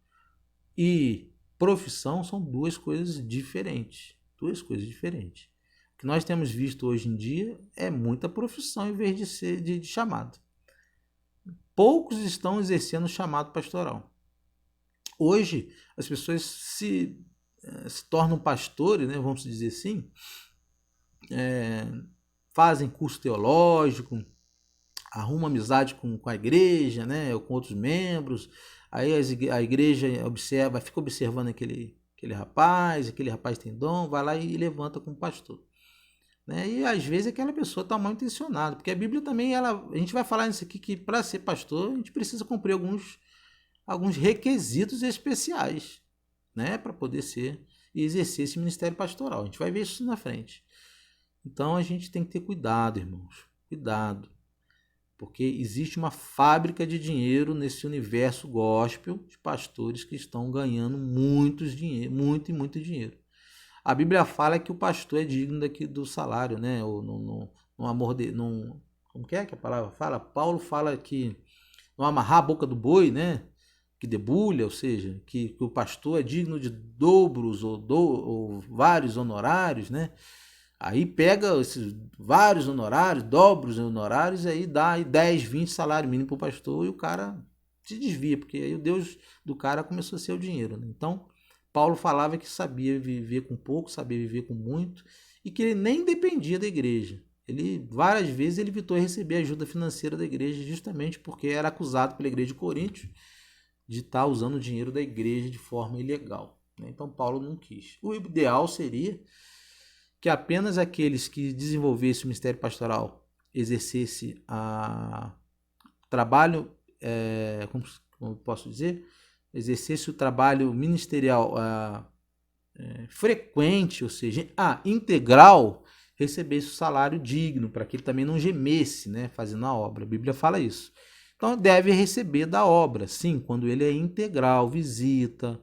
e profissão são duas coisas diferentes. Duas coisas diferentes. O que nós temos visto hoje em dia é muita profissão em vez de ser de chamado. Poucos estão exercendo o chamado pastoral. Hoje, as pessoas se tornam pastores, né, vamos dizer assim, fazem curso teológico, arrumam amizade com a igreja, né, ou com outros membros, aí a igreja fica observando aquele rapaz tem dom, vai lá e levanta como pastor. né? E às vezes aquela pessoa está mal intencionada, porque a Bíblia também, a gente vai falar nisso aqui, que para ser pastor a gente precisa cumprir alguns requisitos especiais, né? Para poder ser e exercer esse ministério pastoral. A gente vai ver isso na frente. Então a gente tem que ter cuidado, irmãos, cuidado, porque existe uma fábrica de dinheiro nesse universo gospel de pastores que estão ganhando muito e muito dinheiro. A Bíblia fala que o pastor é digno daqui do salário, né? Ou no amor de, como que é a palavra fala? Paulo fala que não amarrar a boca do boi, né? Que debulha, ou seja, que o pastor é digno de dobros ou vários honorários, né? Aí pega esses vários honorários, dobra os honorários, aí dá aí 10, 20 salário mínimo para o pastor e o cara se desvia, porque aí o Deus do cara começou a ser o dinheiro, né? Então, Paulo falava que sabia viver com pouco, sabia viver com muito e que ele nem dependia da igreja. Ele várias vezes ele evitou receber ajuda financeira da igreja justamente porque era acusado pela igreja de Coríntios de estar usando o dinheiro da igreja de forma ilegal, né? Então, Paulo não quis. O ideal seria que apenas aqueles que desenvolvessem o ministério pastoral exercesse trabalho, como posso dizer, exercesse o trabalho ministerial frequente, ou seja, integral, recebesse o salário digno, para que ele também não gemesse, né, fazendo a obra. A Bíblia fala isso. Então deve receber da obra, sim, quando ele é integral, visita,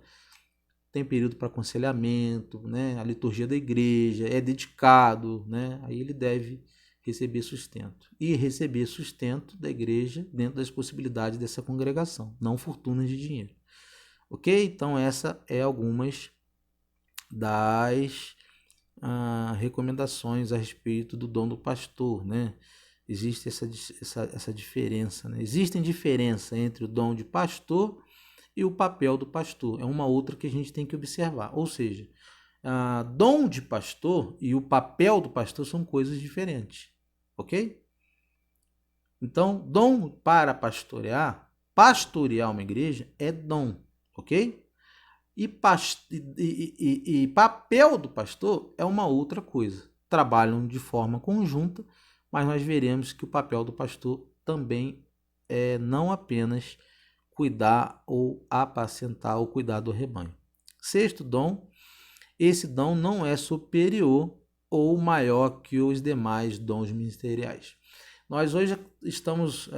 tem período para aconselhamento, né? A liturgia da igreja, é dedicado, né? Aí ele deve receber sustento. E receber sustento da igreja dentro das possibilidades dessa congregação, não fortunas de dinheiro. Ok? Então essa é algumas das recomendações a respeito do dom do pastor, né? Existe essa diferença, né? Existem diferença entre o dom de pastor e o papel do pastor. É uma outra que a gente tem que observar. Ou seja, dom de pastor e o papel do pastor são coisas diferentes. Ok? Então, dom para pastorear uma igreja é dom. Ok? E papel do pastor é uma outra coisa. Trabalham de forma conjunta, mas nós veremos que o papel do pastor também é não apenas cuidar ou apacentar ou cuidar do rebanho. Sexto dom, esse dom não é superior ou maior que os demais dons ministeriais. Nós hoje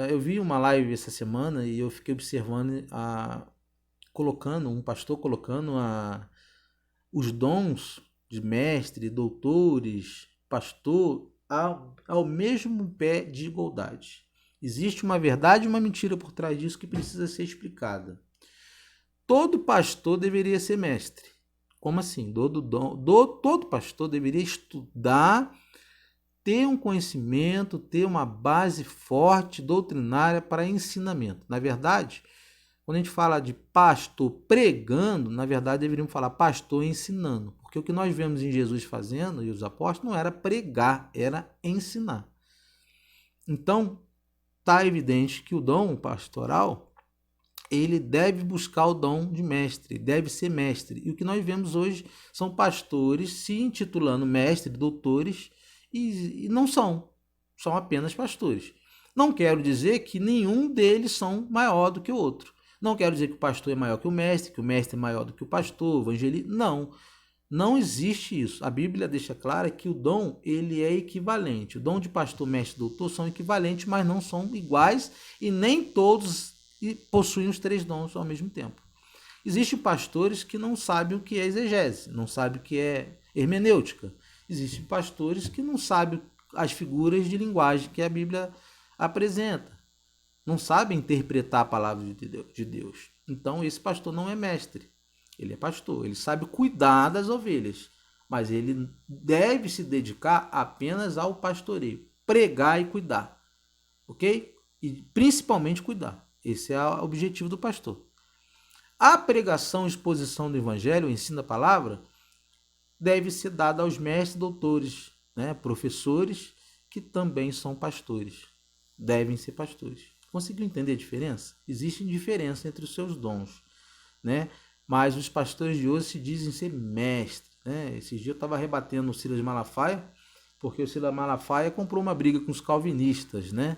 eu vi uma live essa semana e eu fiquei observando um pastor colocando os dons de mestre, doutores, pastor ao mesmo pé de igualdade. Existe uma verdade e uma mentira por trás disso que precisa ser explicada. Todo pastor deveria ser mestre. Como assim? Todo pastor deveria estudar, ter um conhecimento, ter uma base forte doutrinária para ensinamento. Na verdade, quando a gente fala de pastor pregando, na verdade deveríamos falar pastor ensinando. Porque o que nós vemos em Jesus fazendo e os apóstolos não era pregar, era ensinar. Então, está evidente que o dom pastoral, ele deve buscar o dom de mestre, deve ser mestre. E o que nós vemos hoje são pastores se intitulando mestre, doutores, e não são apenas pastores. Não quero dizer que nenhum deles são maior do que o outro. Não quero dizer que o pastor é maior que o mestre é maior do que o pastor, o evangelista. Não existe isso. A Bíblia deixa clara que o dom ele é equivalente. O dom de pastor, mestre, doutor são equivalentes, mas não são iguais e nem todos possuem os 3 dons ao mesmo tempo. Existem pastores que não sabem o que é exegese, não sabem o que é hermenêutica. Existem pastores que não sabem as figuras de linguagem que a Bíblia apresenta. Não sabem interpretar a palavra de Deus. Então esse pastor não é mestre. Ele é pastor, ele sabe cuidar das ovelhas, mas ele deve se dedicar apenas ao pastoreio, pregar e cuidar, ok? E principalmente cuidar. Esse é o objetivo do pastor. A pregação e exposição do evangelho, o ensino da palavra, deve ser dada aos mestres doutores, né? Professores que também são pastores, devem ser pastores. Conseguiu entender a diferença? Existe diferença entre os seus dons, né? Mas os pastores de hoje se dizem ser mestres, né? Esses dias eu estava rebatendo o Silas Malafaia, porque o Silas Malafaia comprou uma briga com os calvinistas, né?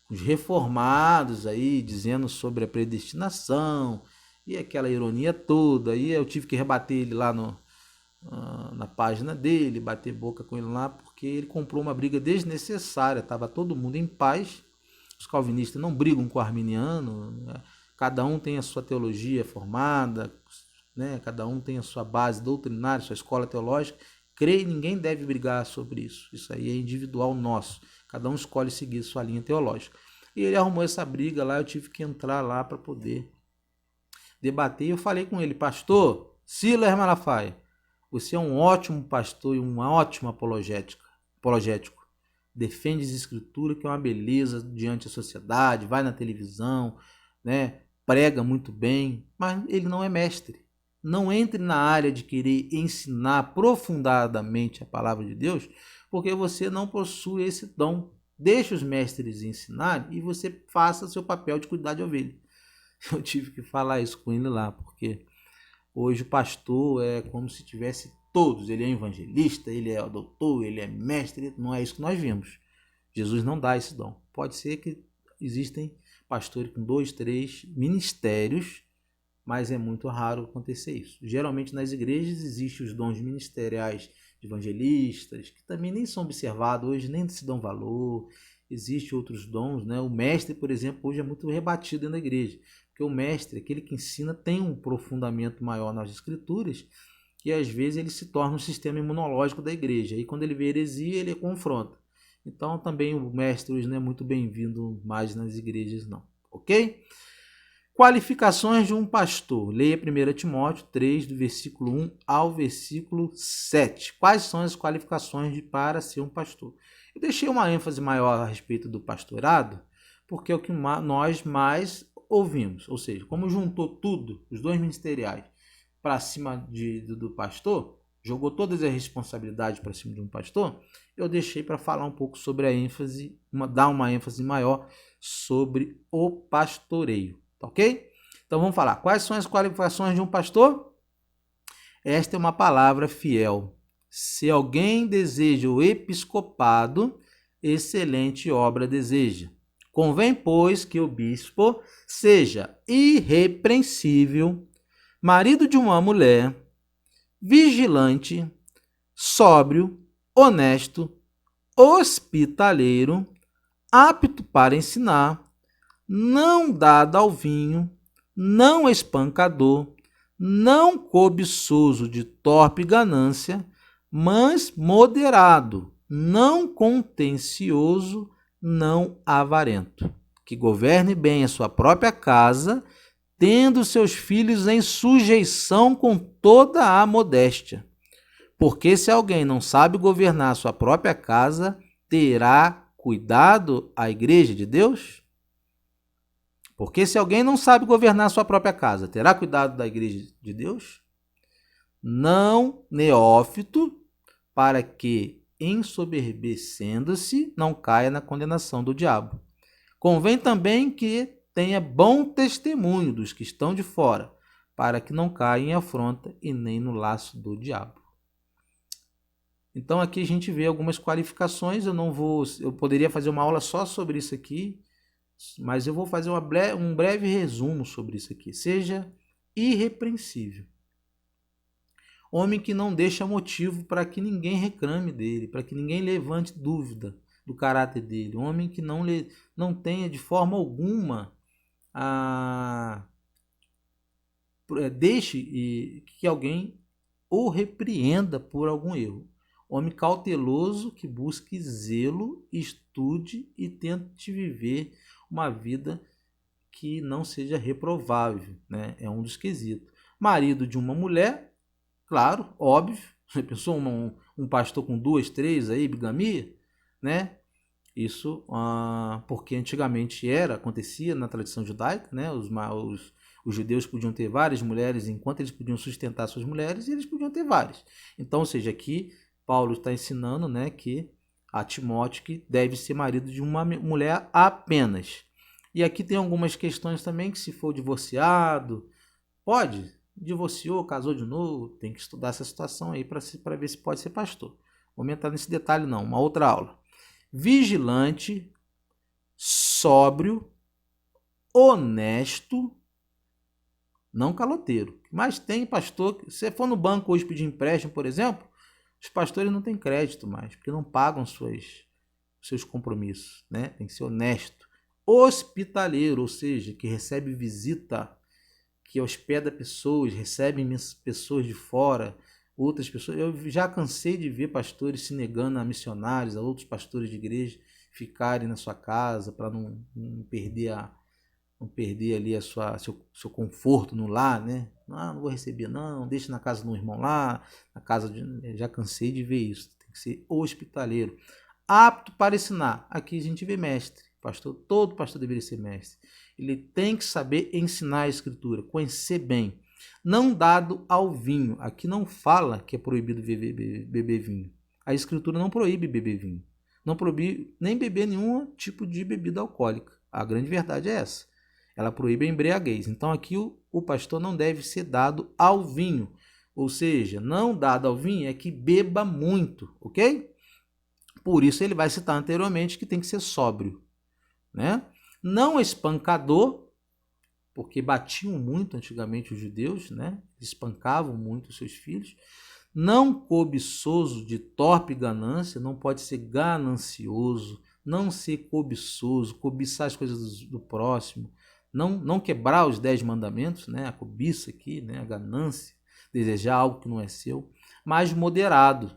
Os reformados aí, dizendo sobre a predestinação e aquela ironia toda. Aí eu tive que rebater ele lá na página dele, bater boca com ele lá, porque ele comprou uma briga desnecessária. Estava todo mundo em paz. Os calvinistas não brigam com o arminiano, né? Cada um tem a sua teologia formada, né? Cada um tem a sua base doutrinária, sua escola teológica. Creio, ninguém deve brigar sobre isso. Isso aí é individual nosso. Cada um escolhe seguir sua linha teológica. E ele arrumou essa briga lá, eu tive que entrar lá para poder debater. Eu falei com ele, pastor Silas Malafaia, você é um ótimo pastor e um ótimo apologético. Defende as escrituras, que é uma beleza diante da sociedade, vai na televisão, né? Prega muito bem, mas ele não é mestre. Não entre na área de querer ensinar aprofundadamente a palavra de Deus, porque você não possui esse dom. Deixe os mestres ensinarem e você faça seu papel de cuidar de ovelha. Eu tive que falar isso com ele lá, porque hoje o pastor é como se tivesse todos. Ele é evangelista, ele é doutor, ele é mestre. Não é isso que nós vimos. Jesus não dá esse dom. Pode ser que existem pastores com 2, 3 ministérios, mas é muito raro acontecer isso. Geralmente nas igrejas existem os dons ministeriais de evangelistas, que também nem são observados hoje, nem se dão valor. Existem outros dons, né? O mestre, por exemplo, hoje é muito rebatido dentro da igreja, porque o mestre, aquele que ensina, tem um aprofundamento maior nas escrituras, e às vezes ele se torna um sistema imunológico da igreja. E quando ele vê heresia, ele confronta. Então também o mestre hoje não é muito bem-vindo mais nas igrejas, não. Ok? Qualificações de um pastor. Leia 1 Timóteo 3, do versículo 1 ao versículo 7. Quais são as qualificações para ser um pastor? Eu deixei uma ênfase maior a respeito do pastorado, porque é o que nós mais ouvimos. Ou seja, como juntou tudo, os dons ministeriais, para cima do pastor, jogou todas as responsabilidades para cima de um pastor, eu deixei para falar um pouco sobre a ênfase, dar uma ênfase maior sobre o pastoreio. Ok? Então vamos falar. Quais são as qualificações de um pastor? Esta é uma palavra fiel. Se alguém deseja o episcopado, excelente obra deseja. Convém, pois, que o bispo seja irrepreensível, marido de uma mulher, vigilante, sóbrio, honesto, hospitaleiro, apto para ensinar, não dado ao vinho, não espancador, não cobiçoso de torpe ganância, mas moderado, não contencioso, não avarento, que governe bem a sua própria casa, tendo seus filhos em sujeição com toda a modéstia. Porque se alguém não sabe governar a sua própria casa, terá cuidado a igreja de Deus? Porque se alguém não sabe governar a sua própria casa, terá cuidado da igreja de Deus? Não neófito, para que, ensoberbecendo-se, não caia na condenação do diabo. Convém também que tenha bom testemunho dos que estão de fora, para que não caia em afronta e nem no laço do diabo. Então aqui a gente vê algumas qualificações. Eu poderia fazer uma aula só sobre isso aqui, mas eu vou fazer um breve resumo sobre isso aqui. Seja irrepreensível. Homem que não deixa motivo para que ninguém reclame dele, para que ninguém levante dúvida do caráter dele. Homem que não tenha de forma alguma deixe que alguém o repreenda por algum erro. Homem cauteloso que busque zelo, estude e tente viver uma vida que não seja reprovável, né? É um dos quesitos. Marido de uma mulher, claro, óbvio. Você pensou um pastor com 2, 3 aí, bigamia, né? Isso porque antigamente acontecia na tradição judaica, né? Os judeus podiam ter várias mulheres enquanto eles podiam sustentar suas mulheres, e eles podiam ter várias. Então, ou seja, aqui Paulo está ensinando, né, que a Timóteo que deve ser marido de uma mulher apenas. E aqui tem algumas questões também, que se for divorciado, divorciou, casou de novo, tem que estudar essa situação aí para ver se pode ser pastor. Vou entrar nesse detalhe não, uma outra aula. Vigilante, sóbrio, honesto, não caloteiro. Mas tem pastor, se você for no banco hoje pedir empréstimo, por exemplo, os pastores não têm crédito mais, porque não pagam seus compromissos, né? Tem que ser honesto. Hospitaleiro, ou seja, que recebe visita, que hospeda pessoas, recebe pessoas de fora, outras pessoas. Eu já cansei de ver pastores se negando a missionários, a outros pastores de igreja ficarem na sua casa para não perder ali seu conforto no lar, né? Não vou receber não, deixa na casa do irmão lá, na casa de... Já cansei de ver isso. Tem que ser hospitaleiro. Apto para ensinar. Aqui a gente vê mestre. Todo pastor deveria ser mestre. Ele tem que saber ensinar a escritura, conhecer bem. Não dado ao vinho. Aqui não fala que é proibido beber vinho. A escritura não proíbe beber vinho. Não proíbe nem beber nenhum tipo de bebida alcoólica. A grande verdade é essa. Ela proíbe a embriaguez. Então aqui o pastor não deve ser dado ao vinho. Ou seja, não dado ao vinho é que beba muito, ok? Por isso ele vai citar anteriormente que tem que ser sóbrio, né? Não espancador, porque batiam muito antigamente os judeus, né? Espancavam muito os seus filhos. Não cobiçoso de torpe ganância, não pode ser ganancioso, não ser cobiçoso, cobiçar as coisas do próximo, não quebrar os 10 mandamentos, né? A cobiça aqui, né? A ganância, desejar algo que não é seu, mas moderado,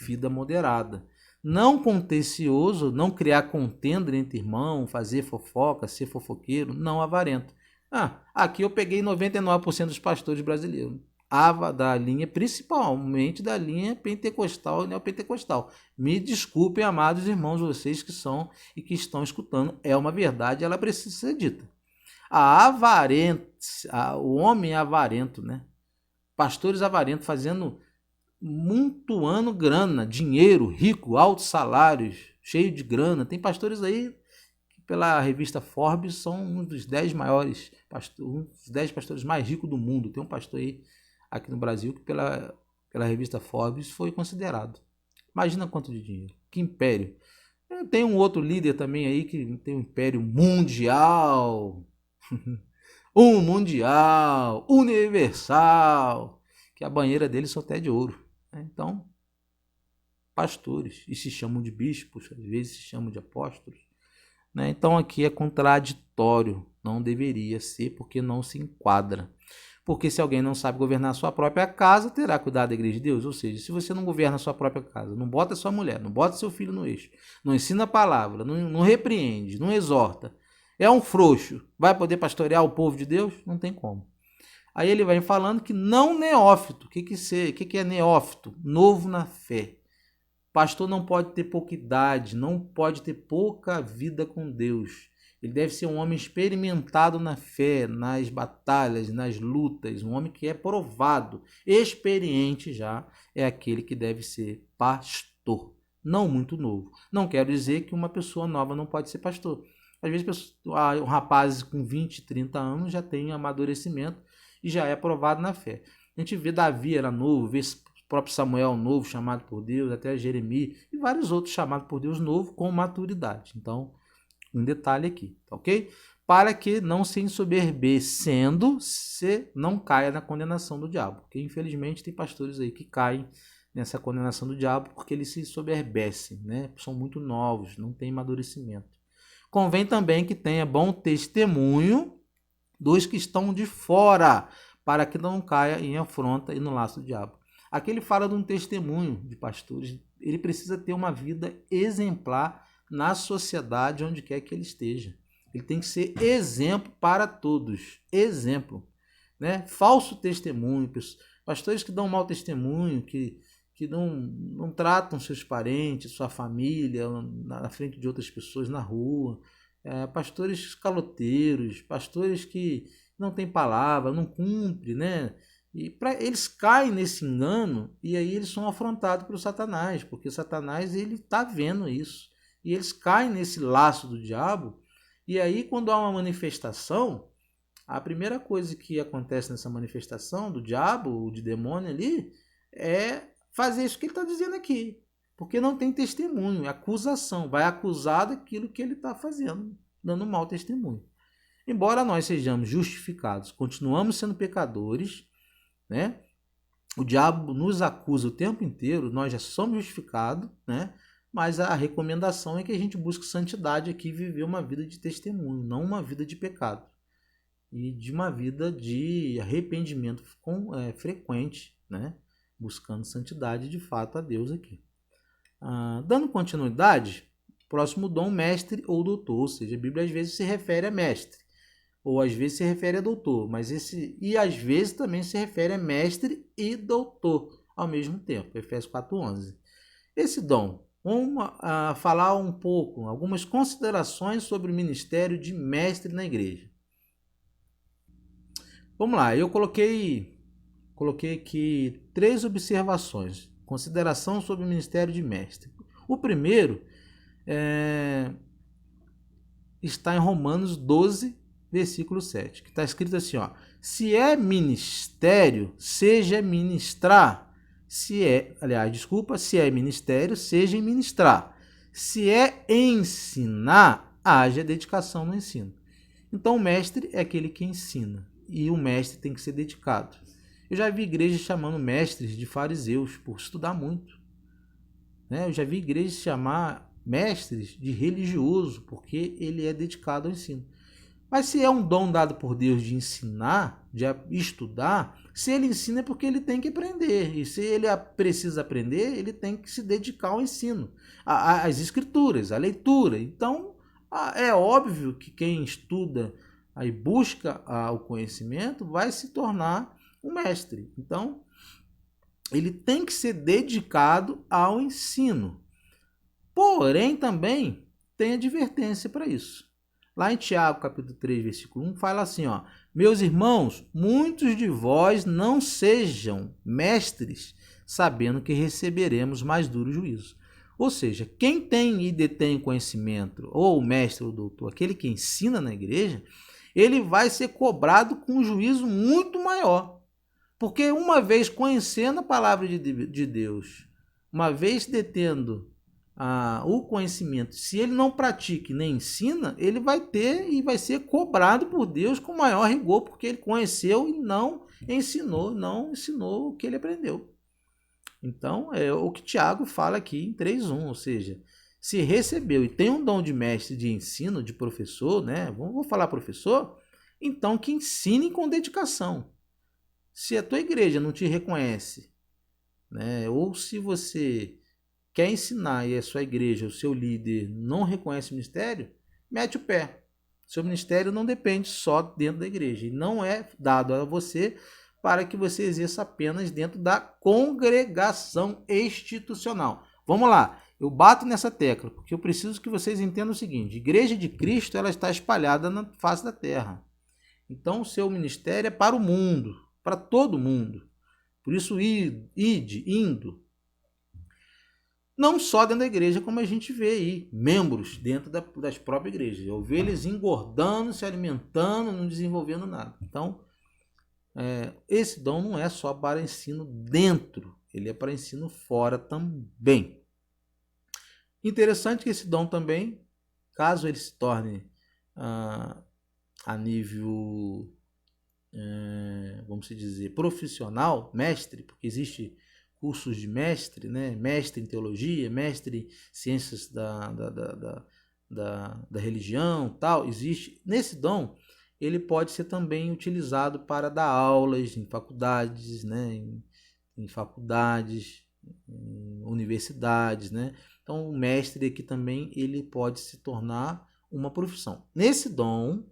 vida moderada. Não contencioso, não criar contenda entre irmãos, fazer fofoca, ser fofoqueiro, não avarento. Aqui eu peguei 99% dos pastores brasileiros. Da linha, principalmente da linha pentecostal e neopentecostal. Me desculpem, amados irmãos, vocês que são e que estão escutando. É uma verdade, ela precisa ser dita. A avarência, o homem avarento, né? Pastores avarentos fazendo montuando grana, dinheiro, rico, altos salários, cheio de grana. Tem pastores aí que pela revista Forbes são um dos 10 maiores, um dos 10 pastores mais ricos do mundo. Tem um pastor aí aqui no Brasil que pela revista Forbes foi considerado. Imagina quanto de dinheiro, que império. Tem um outro líder também aí que tem um império mundial, mundial, universal, que a banheira dele só até de ouro. Então, pastores, e se chamam de bispos, às vezes se chamam de apóstolos, né? Então aqui é contraditório, não deveria ser, porque não se enquadra. Porque se alguém não sabe governar a sua própria casa, terá cuidado da igreja de Deus. Ou seja, se você não governa a sua própria casa, não bota sua mulher, não bota seu filho no eixo, não ensina a palavra, não repreende, não exorta, é um frouxo, vai poder pastorear o povo de Deus? Não tem como. Aí ele vai falando que não neófito. O que é neófito? Novo na fé. Pastor não pode ter pouca idade, não pode ter pouca vida com Deus. Ele deve ser um homem experimentado na fé, nas batalhas, nas lutas, um homem que é provado, experiente já, é aquele que deve ser pastor, não muito novo. Não quero dizer que uma pessoa nova não pode ser pastor. Às vezes, um rapaz com 20, 30 anos já tem amadurecimento e já é provado na fé. A gente vê Davi era novo, vê o próprio Samuel novo, chamado por Deus, até Jeremias e vários outros chamados por Deus novo com maturidade. Então, um detalhe aqui, tá ok? Para que não se ensoberbecendo, se não caia na condenação do diabo. Porque infelizmente tem pastores aí que caem nessa condenação do diabo porque eles se ensoberbecem, né? São muito novos, não têm amadurecimento. Convém também que tenha bom testemunho dos que estão de fora, para que não caia em afronta e no laço do diabo. Aqui ele fala de um testemunho de pastores. Ele precisa ter uma vida exemplar na sociedade onde quer que ele esteja. Ele tem que ser exemplo para todos. Exemplo, né? Falso testemunho, pastores que dão mau testemunho, que não tratam seus parentes, sua família, na frente de outras pessoas na rua. Pastores caloteiros, pastores que não têm palavra, não cumprem, né? E eles caem nesse engano e aí eles são afrontados pelo Satanás, porque o Satanás ele está vendo isso. E eles caem nesse laço do diabo, e aí quando há uma manifestação, a primeira coisa que acontece nessa manifestação do diabo, ou de demônio ali, é fazer isso que ele está dizendo aqui. Porque não tem testemunho, é acusação. Vai acusar daquilo que ele está fazendo, dando mau testemunho. Embora nós sejamos justificados, continuamos sendo pecadores, né? O diabo nos acusa o tempo inteiro, nós já somos justificados, né? Mas a recomendação é que a gente busque santidade aqui e viver uma vida de testemunho, não uma vida de pecado. E de uma vida de arrependimento frequente, né? Buscando santidade de fato a Deus aqui. Dando continuidade, próximo dom, mestre ou doutor, ou seja, a Bíblia às vezes se refere a mestre, ou às vezes se refere a doutor, e às vezes também se refere a mestre e doutor ao mesmo tempo, Efésios 4:11. Esse dom, vamos falar um pouco, algumas considerações sobre o ministério de mestre na igreja. Vamos lá, eu coloquei aqui 3 observações, consideração sobre o ministério de mestre. O primeiro está em Romanos 12, versículo 7, que está escrito assim, ó: se é ministério, seja ministrar. Se é ministério, seja em ministrar. Se é ensinar, haja dedicação no ensino. Então, o mestre é aquele que ensina, e o mestre tem que ser dedicado. Eu já vi igrejas chamando mestres de fariseus por estudar muito, né? Eu já vi igrejas chamar mestres de religioso, porque ele é dedicado ao ensino. Mas se é um dom dado por Deus de ensinar, de estudar, se ele ensina é porque ele tem que aprender. E se ele precisa aprender, ele tem que se dedicar ao ensino, às escrituras, à leitura. Então, é óbvio que quem estuda e busca o conhecimento vai se tornar um mestre. Então, ele tem que ser dedicado ao ensino. Porém, também tem advertência para isso. Lá em Tiago, capítulo 3, versículo 1, fala assim, ó: meus irmãos, muitos de vós não sejam mestres, sabendo que receberemos mais duro juízo. Ou seja, quem tem e detém conhecimento, ou o mestre ou o doutor, aquele que ensina na igreja, ele vai ser cobrado com um juízo muito maior. Porque uma vez conhecendo a palavra de Deus, uma vez detendo o conhecimento, se ele não pratica nem ensina, ele vai ter e vai ser cobrado por Deus com maior rigor, porque ele conheceu e não ensinou o que ele aprendeu. Então, é o que Tiago fala aqui em 3:1, ou seja, se recebeu e tem um dom de mestre, de ensino, de professor, né? Vou falar professor, então que ensine com dedicação. Se a tua igreja não te reconhece, né? Ou se você quer ensinar e a sua igreja, o seu líder, não reconhece o ministério, mete o pé. Seu ministério não depende só dentro da igreja. E não é dado a você para que você exerça apenas dentro da congregação institucional. Vamos lá, eu bato nessa tecla, porque eu preciso que vocês entendam o seguinte: a Igreja de Cristo ela está espalhada na face da terra. Então, o seu ministério é para o mundo, para todo mundo. Por isso, indo. Não só dentro da igreja, como a gente vê aí, membros dentro das próprias igrejas. Ovelhas engordando, se alimentando, não desenvolvendo nada. Então, esse dom não é só para ensino dentro, ele é para ensino fora também. Interessante que esse dom também, caso ele se torne a nível, vamos dizer, profissional, mestre, porque existe cursos de mestre, né? Mestre em teologia, mestre em ciências da religião, tal, existe. Nesse dom, ele pode ser também utilizado para dar aulas em faculdades, né? Em faculdades, em universidades, né? Então, o mestre aqui também ele pode se tornar uma profissão. Nesse dom,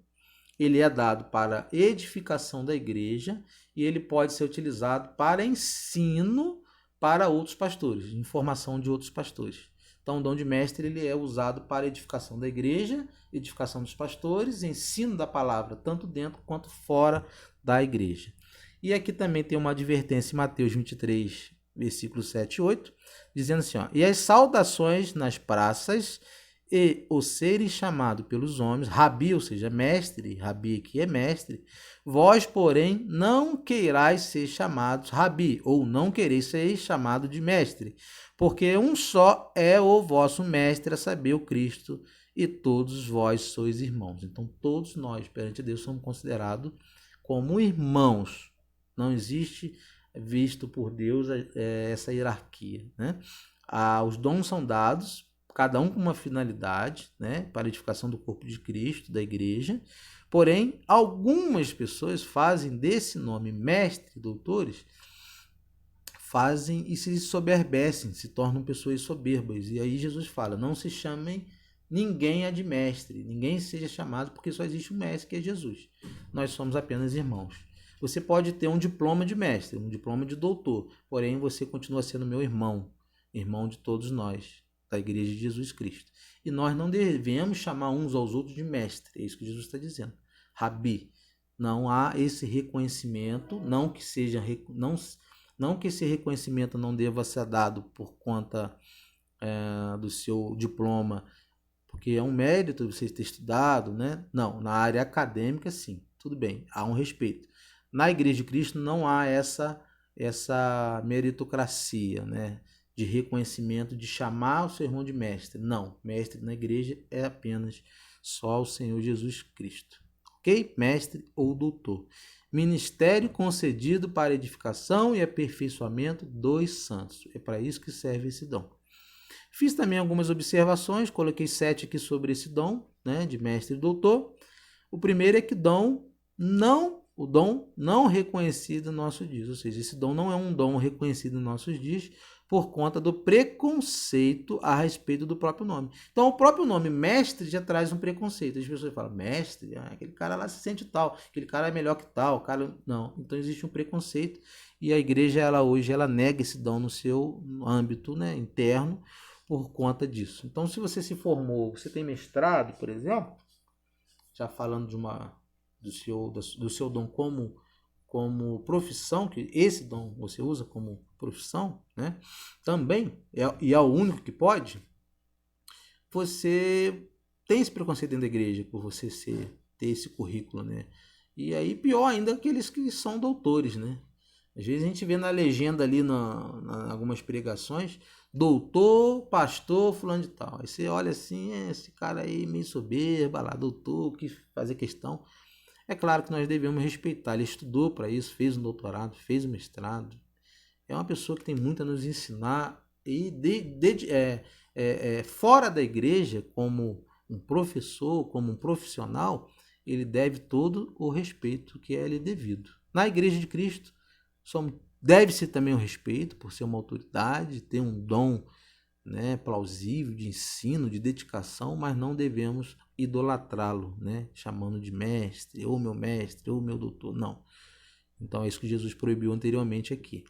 ele é dado para edificação da igreja e ele pode ser utilizado para ensino para outros pastores, informação de outros pastores. Então, o dom de mestre ele é usado para edificação da igreja, edificação dos pastores, ensino da palavra, tanto dentro quanto fora da igreja. E aqui também tem uma advertência em Mateus 23, versículos 7 e 8, dizendo assim, ó: e as saudações nas praças e o serem chamado pelos homens, rabi, ou seja, mestre, rabi aqui é mestre, vós, porém, não queirais ser chamados rabi, ou não quereis ser chamado de mestre, porque um só é o vosso mestre, a saber, o Cristo, e todos vós sois irmãos. Então, todos nós, perante Deus, somos considerados como irmãos. Não existe, visto por Deus, essa hierarquia, né? Os dons são dados, cada um com uma finalidade, né, para a edificação do corpo de Cristo, da igreja. Porém, algumas pessoas fazem desse nome mestre, doutores, fazem e se soberbecem, se tornam pessoas soberbas. E aí Jesus fala, não se chamem ninguém de mestre, ninguém seja chamado, porque só existe um mestre, que é Jesus. Nós somos apenas irmãos. Você pode ter um diploma de mestre, um diploma de doutor, porém você continua sendo meu irmão, irmão de todos nós, da Igreja de Jesus Cristo. E nós não devemos chamar uns aos outros de mestre, é isso que Jesus está dizendo. Rabi, não há esse reconhecimento, não que esse reconhecimento não deva ser dado por conta do seu diploma, porque é um mérito você ter estudado, né? Não, na área acadêmica sim, tudo bem, há um respeito. Na Igreja de Cristo não há essa meritocracia, né? De reconhecimento, de chamar o seu irmão de mestre. Não, mestre na igreja é apenas só o Senhor Jesus Cristo. Ok? Mestre ou doutor. Ministério concedido para edificação e aperfeiçoamento dos santos. É para isso que serve esse dom. Fiz também algumas observações, coloquei 7 aqui sobre esse dom, né, de mestre e doutor. O primeiro é que o dom não reconhecido em nossos dias, ou seja, esse dom não é um dom reconhecido em nossos dias, por conta do preconceito a respeito do próprio nome. Então, o próprio nome mestre já traz um preconceito. As pessoas falam, mestre, aquele cara lá se sente tal, aquele cara é melhor que tal, cara... Não, então existe um preconceito e a igreja hoje nega esse dom no seu âmbito, né, interno por conta disso. Então, se você se formou, você tem mestrado, por exemplo, já falando do seu dom como profissão, que esse dom você usa como profissão, né? Também, e é o único que pode, você tem esse preconceito dentro da igreja por você ter esse currículo, né? E aí pior ainda aqueles que são doutores, né? Às vezes a gente vê na legenda ali, algumas pregações, doutor, pastor, fulano de tal. Aí você olha assim, esse cara aí meio soberba lá, doutor, que fazer questão. É claro que nós devemos respeitar, ele estudou para isso, fez um doutorado, fez um mestrado. É uma pessoa que tem muito a nos ensinar e fora da igreja, como um professor, como um profissional, ele deve todo o respeito que é lhe devido. Na Igreja de Cristo, deve-se também o respeito por ser uma autoridade, ter um dom, né, plausível de ensino, de dedicação, mas não devemos idolatrá-lo, né, chamando de mestre, ou meu doutor, não. Então é isso que Jesus proibiu anteriormente aqui.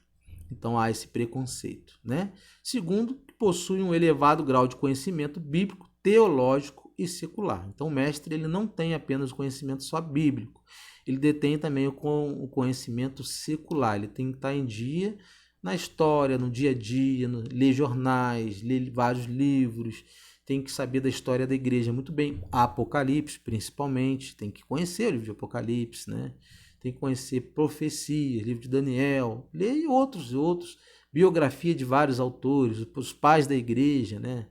Então há esse preconceito, né? Segundo, que possui um elevado grau de conhecimento bíblico, teológico e secular. Então o mestre ele não tem apenas o conhecimento só bíblico, ele detém também o conhecimento secular, ele tem que estar em dia na história, no dia a dia, ler jornais, ler vários livros, tem que saber da história da igreja muito bem, Apocalipse principalmente, tem que conhecer o livro de Apocalipse, né? Tem que conhecer profecias, livro de Daniel, ler outros, biografia de vários autores, os pais da igreja, né?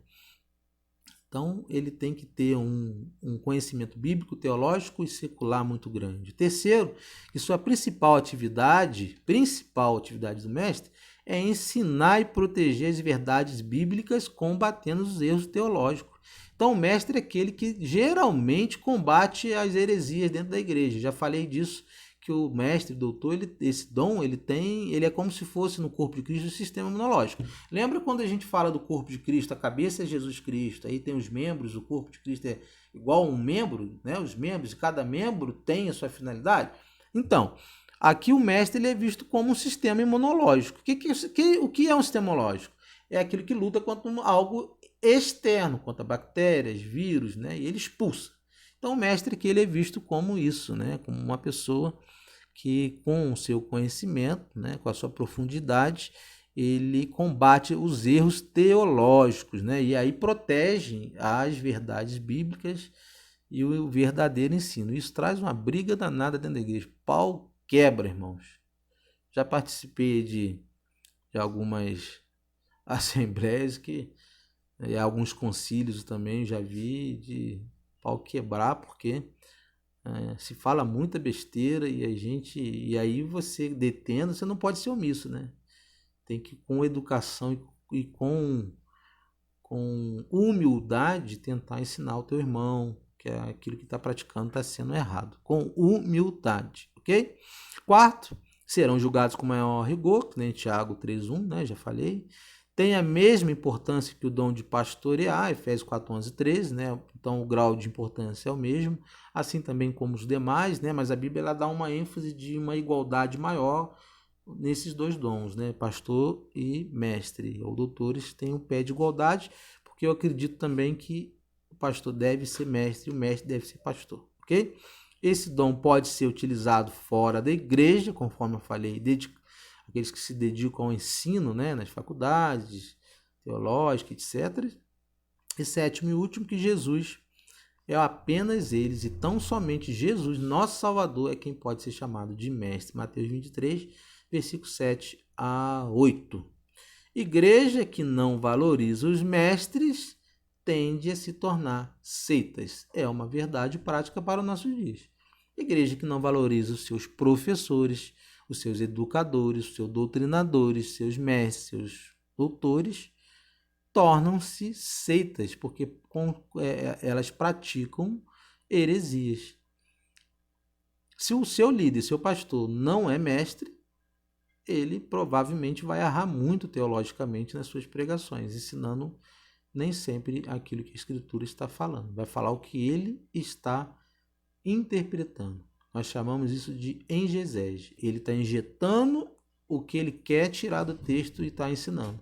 Então, ele tem que ter um conhecimento bíblico, teológico e secular muito grande. Terceiro, que sua principal atividade do mestre é ensinar e proteger as verdades bíblicas combatendo os erros teológicos. Então, o mestre é aquele que geralmente combate as heresias dentro da igreja. Já falei disso, que o mestre, doutor, esse dom, ele é como se fosse no corpo de Cristo o sistema imunológico. Lembra quando a gente fala do corpo de Cristo, a cabeça é Jesus Cristo, aí tem os membros, o corpo de Cristo é igual a um membro, né? Os membros, cada membro tem a sua finalidade. Então, aqui o mestre ele é visto como um sistema imunológico. O que é um sistema imunológico? É aquilo que luta contra algo externo, contra bactérias, vírus, né? E ele expulsa. Então o mestre aqui ele é visto como isso, né? Como uma pessoa que com o seu conhecimento, né? Com a sua profundidade, ele combate os erros teológicos, né? E aí protege as verdades bíblicas e o verdadeiro ensino. Isso traz uma briga danada dentro da igreja. Pau quebra, irmãos. Já participei de algumas assembleias e alguns concílios também já vi de pau quebrar, porque se fala muita besteira e aí você detendo, você não pode ser omisso, né? Tem que com educação e com humildade tentar ensinar o teu irmão que aquilo que está praticando está sendo errado, com humildade, ok? Quarto, serão julgados com maior rigor, que nem Tiago 3:1, né? Já falei. Tem a mesma importância que o dom de pastorear, Efésios 4:11-13, né? Então o grau de importância é o mesmo, assim também como os demais, né? Mas a Bíblia ela dá uma ênfase de uma igualdade maior nesses dois dons, né? Pastor e mestre ou doutores têm um pé de igualdade, porque eu acredito também que o pastor deve ser mestre e o mestre deve ser pastor, ok? Esse dom pode ser utilizado fora da igreja, conforme eu falei, aqueles que se dedicam ao ensino, né, nas faculdades teológicas, etc. E sétimo e último, que Jesus é apenas eles e tão somente Jesus, nosso Salvador, é quem pode ser chamado de mestre. Mateus 23, versículo 7-8. Igreja que não valoriza os mestres tende a se tornar seitas. É uma verdade prática para os nossos dias. Igreja que não valoriza os seus professores, os seus educadores, os seus doutrinadores, seus mestres, seus doutores, tornam-se seitas, porque elas praticam heresias. Se o seu líder, seu pastor, não é mestre, ele provavelmente vai errar muito teologicamente nas suas pregações, ensinando nem sempre aquilo que a Escritura está falando. Vai falar o que ele está interpretando. Nós chamamos isso de exegese. Ele está injetando o que ele quer tirar do texto e está ensinando.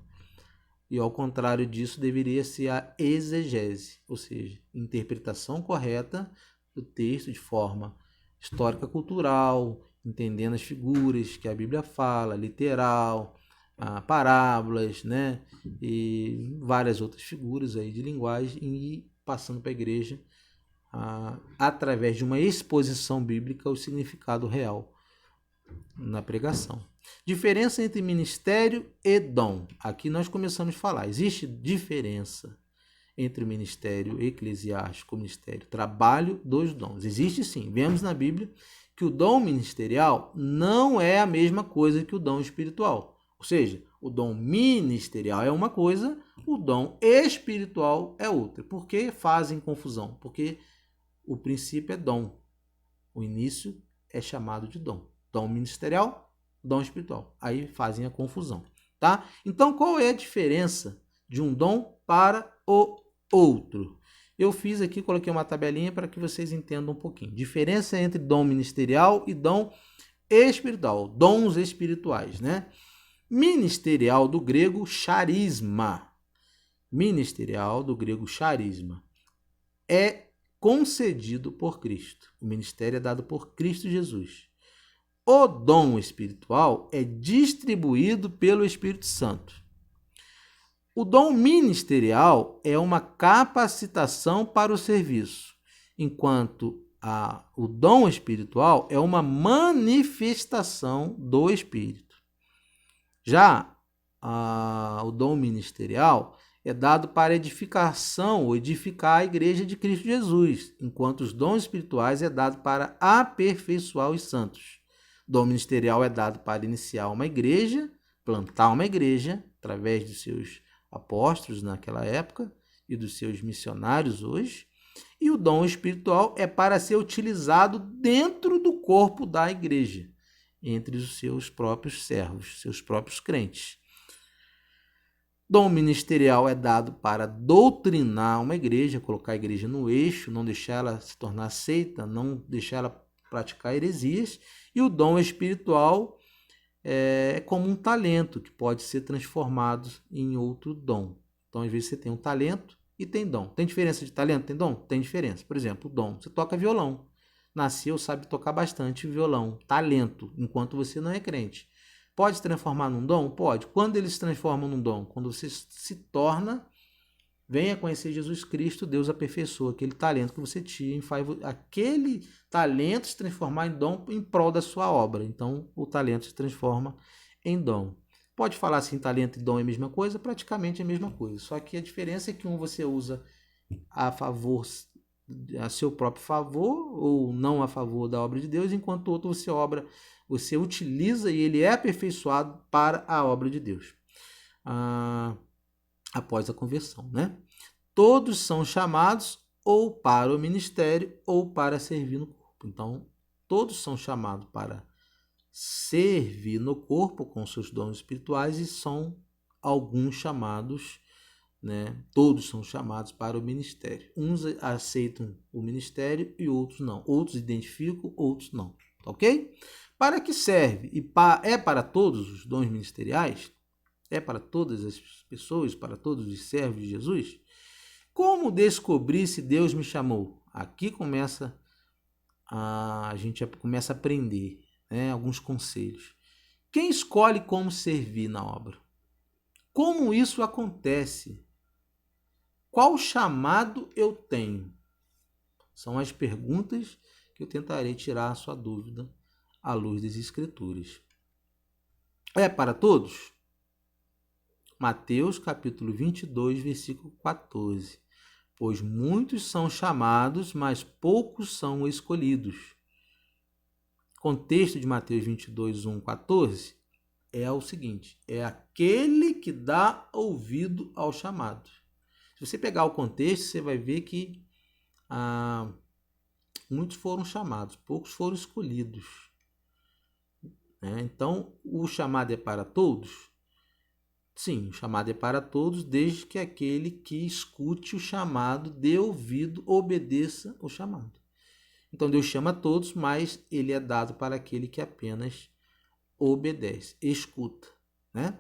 E ao contrário disso, deveria ser a exegese, ou seja, interpretação correta do texto de forma histórica cultural, entendendo as figuras que a Bíblia fala, literal, parábolas, né? E várias outras figuras aí de linguagem e passando para a igreja através de uma exposição bíblica o significado real na pregação. Diferença entre ministério e dom. Aqui nós começamos a falar. Existe diferença entre o ministério eclesiástico e o ministério trabalho dos dons. Existe sim. Vemos na Bíblia que o dom ministerial não é a mesma coisa que o dom espiritual. Ou seja, o dom ministerial é uma coisa, o dom espiritual é outra. Por que fazem confusão? Porque o princípio é dom. O início é chamado de dom. Dom ministerial, dom espiritual. Aí fazem a confusão, tá? Então, qual é a diferença de um dom para o outro? Eu fiz aqui, coloquei uma tabelinha para que vocês entendam um pouquinho. Diferença entre dom ministerial e dom espiritual. Dons espirituais, né? Ministerial do grego charisma. Ministerial do grego charisma. É concedido por Cristo. O ministério é dado por Cristo Jesus. O dom espiritual é distribuído pelo Espírito Santo. O dom ministerial é uma capacitação para o serviço, enquanto o dom espiritual é uma manifestação do Espírito. Já o dom ministerial é dado para edificação ou edificar a igreja de Cristo Jesus, enquanto os dons espirituais é dado para aperfeiçoar os santos. O dom ministerial é dado para iniciar uma igreja, plantar uma igreja, através dos seus apóstolos naquela época e dos seus missionários hoje. E o dom espiritual é para ser utilizado dentro do corpo da igreja, entre os seus próprios servos, seus próprios crentes. Dom ministerial é dado para doutrinar uma igreja, colocar a igreja no eixo, não deixar ela se tornar seita, não deixar ela praticar heresias. E o dom espiritual é como um talento que pode ser transformado em outro dom. Então, às vezes, você tem um talento e tem dom. Tem diferença de talento? Tem dom? Tem diferença. Por exemplo, o dom. Você toca violão. Nasceu, sabe tocar bastante violão. Talento, enquanto você não é crente. Pode se transformar num dom? Pode. Quando ele se transforma num dom? Quando você se torna, venha conhecer Jesus Cristo, Deus aperfeiçoa aquele talento que você tinha, faz aquele talento se transformar em dom em prol da sua obra. Então, o talento se transforma em dom. Pode falar assim, talento e dom é a mesma coisa? Praticamente é a mesma coisa. Só que a diferença é que um você usa a favor, a seu próprio favor, ou não a favor da obra de Deus, enquanto o outro você utiliza e ele é aperfeiçoado para a obra de Deus. Após a conversão, né? Todos são chamados ou para o ministério ou para servir no corpo. Então, todos são chamados para servir no corpo com seus dons espirituais e são alguns chamados, né? Todos são chamados para o ministério. Uns aceitam o ministério e outros não. Outros identificam, outros não. Ok? Para que serve? É para todos os dons ministeriais? É para todas as pessoas, para todos os servos de Jesus? Como descobrir se Deus me chamou? Aqui a gente começa a aprender, né, alguns conselhos. Quem escolhe como servir na obra? Como isso acontece? Qual chamado eu tenho? São as perguntas que eu tentarei tirar a sua dúvida à luz das Escrituras. É para todos? Mateus capítulo 22, versículo 14. Pois muitos são chamados, mas poucos são escolhidos. Contexto de Mateus 22, 1, 14 é o seguinte: é aquele que dá ouvido ao chamado. Se você pegar o contexto, você vai ver que muitos foram chamados, poucos foram escolhidos. Então, o chamado é para todos? Sim, o chamado é para todos, desde que aquele que escute o chamado, dê ouvido, obedeça o chamado. Então, Deus chama todos, mas ele é dado para aquele que apenas obedece, escuta, né?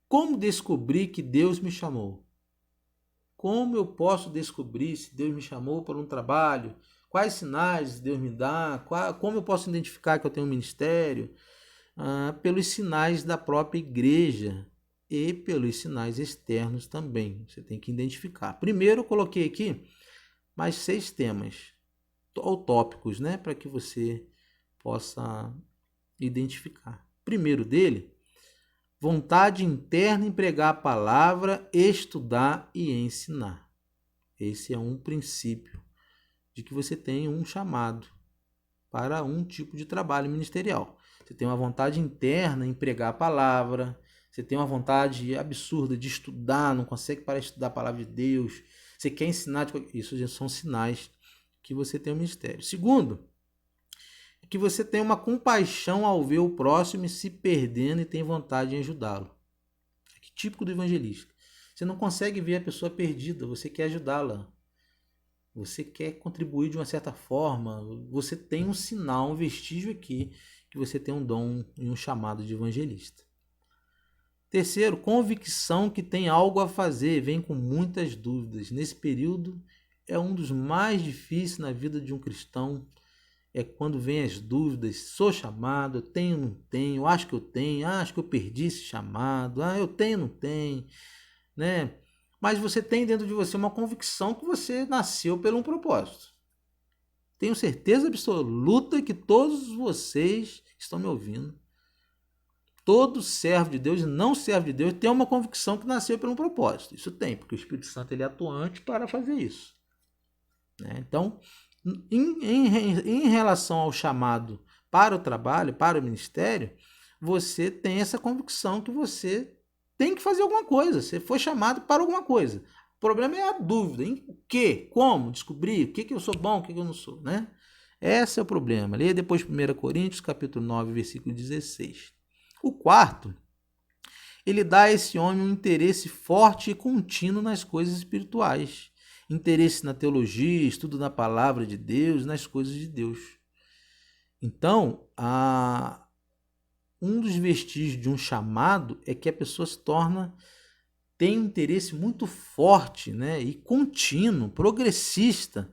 Como descobrir que Deus me chamou? Como eu posso descobrir se Deus me chamou para um trabalho? Quais sinais Deus me dá? Como eu posso identificar que eu tenho um ministério? Pelos sinais da própria igreja e pelos sinais externos também. Você tem que identificar. Primeiro eu coloquei aqui mais 6 temas ou tópicos, né, para que você possa identificar. Primeiro dele, vontade interna em pregar a palavra, estudar e ensinar. Esse é um princípio de que você tem um chamado para um tipo de trabalho ministerial. Você tem uma vontade interna em pregar a palavra, você tem uma vontade absurda de estudar, não consegue parar de estudar a palavra de Deus, você quer ensinar, isso já são sinais que você tem um ministério. Segundo, é que você tem uma compaixão ao ver o próximo se perdendo e tem vontade de ajudá-lo. É típico do evangelista. Você não consegue ver a pessoa perdida, você quer ajudá-la. Você quer contribuir de uma certa forma, você tem um sinal, um vestígio aqui que você tem um dom e um chamado de evangelista. Terceiro, convicção que tem algo a fazer, vem com muitas dúvidas. Nesse período é um dos mais difíceis na vida de um cristão, é quando vem as dúvidas, sou chamado, eu tenho, não tenho, acho que eu tenho, acho que eu perdi esse chamado, eu tenho, não tenho, né? Mas você tem dentro de você uma convicção que você nasceu por um propósito. Tenho certeza absoluta que todos vocês estão me ouvindo. Todo servo de Deus e não servo de Deus tem uma convicção que nasceu por um propósito. Isso tem, porque o Espírito Santo ele é atuante para fazer isso. Então, em relação ao chamado para o trabalho, para o ministério, você tem essa convicção que você tem que fazer alguma coisa. Você foi chamado para alguma coisa. O problema é a dúvida. Em o quê? Como? Descobrir o que eu sou bom, o que eu não sou, né? Esse é o problema. Leia depois 1 Coríntios, capítulo 9, versículo 16. O quarto, ele dá a esse homem um interesse forte e contínuo nas coisas espirituais. Interesse na teologia, estudo na palavra de Deus, nas coisas de Deus. Então, um dos vestígios de um chamado é que a pessoa tem um interesse muito forte, né, e contínuo, progressista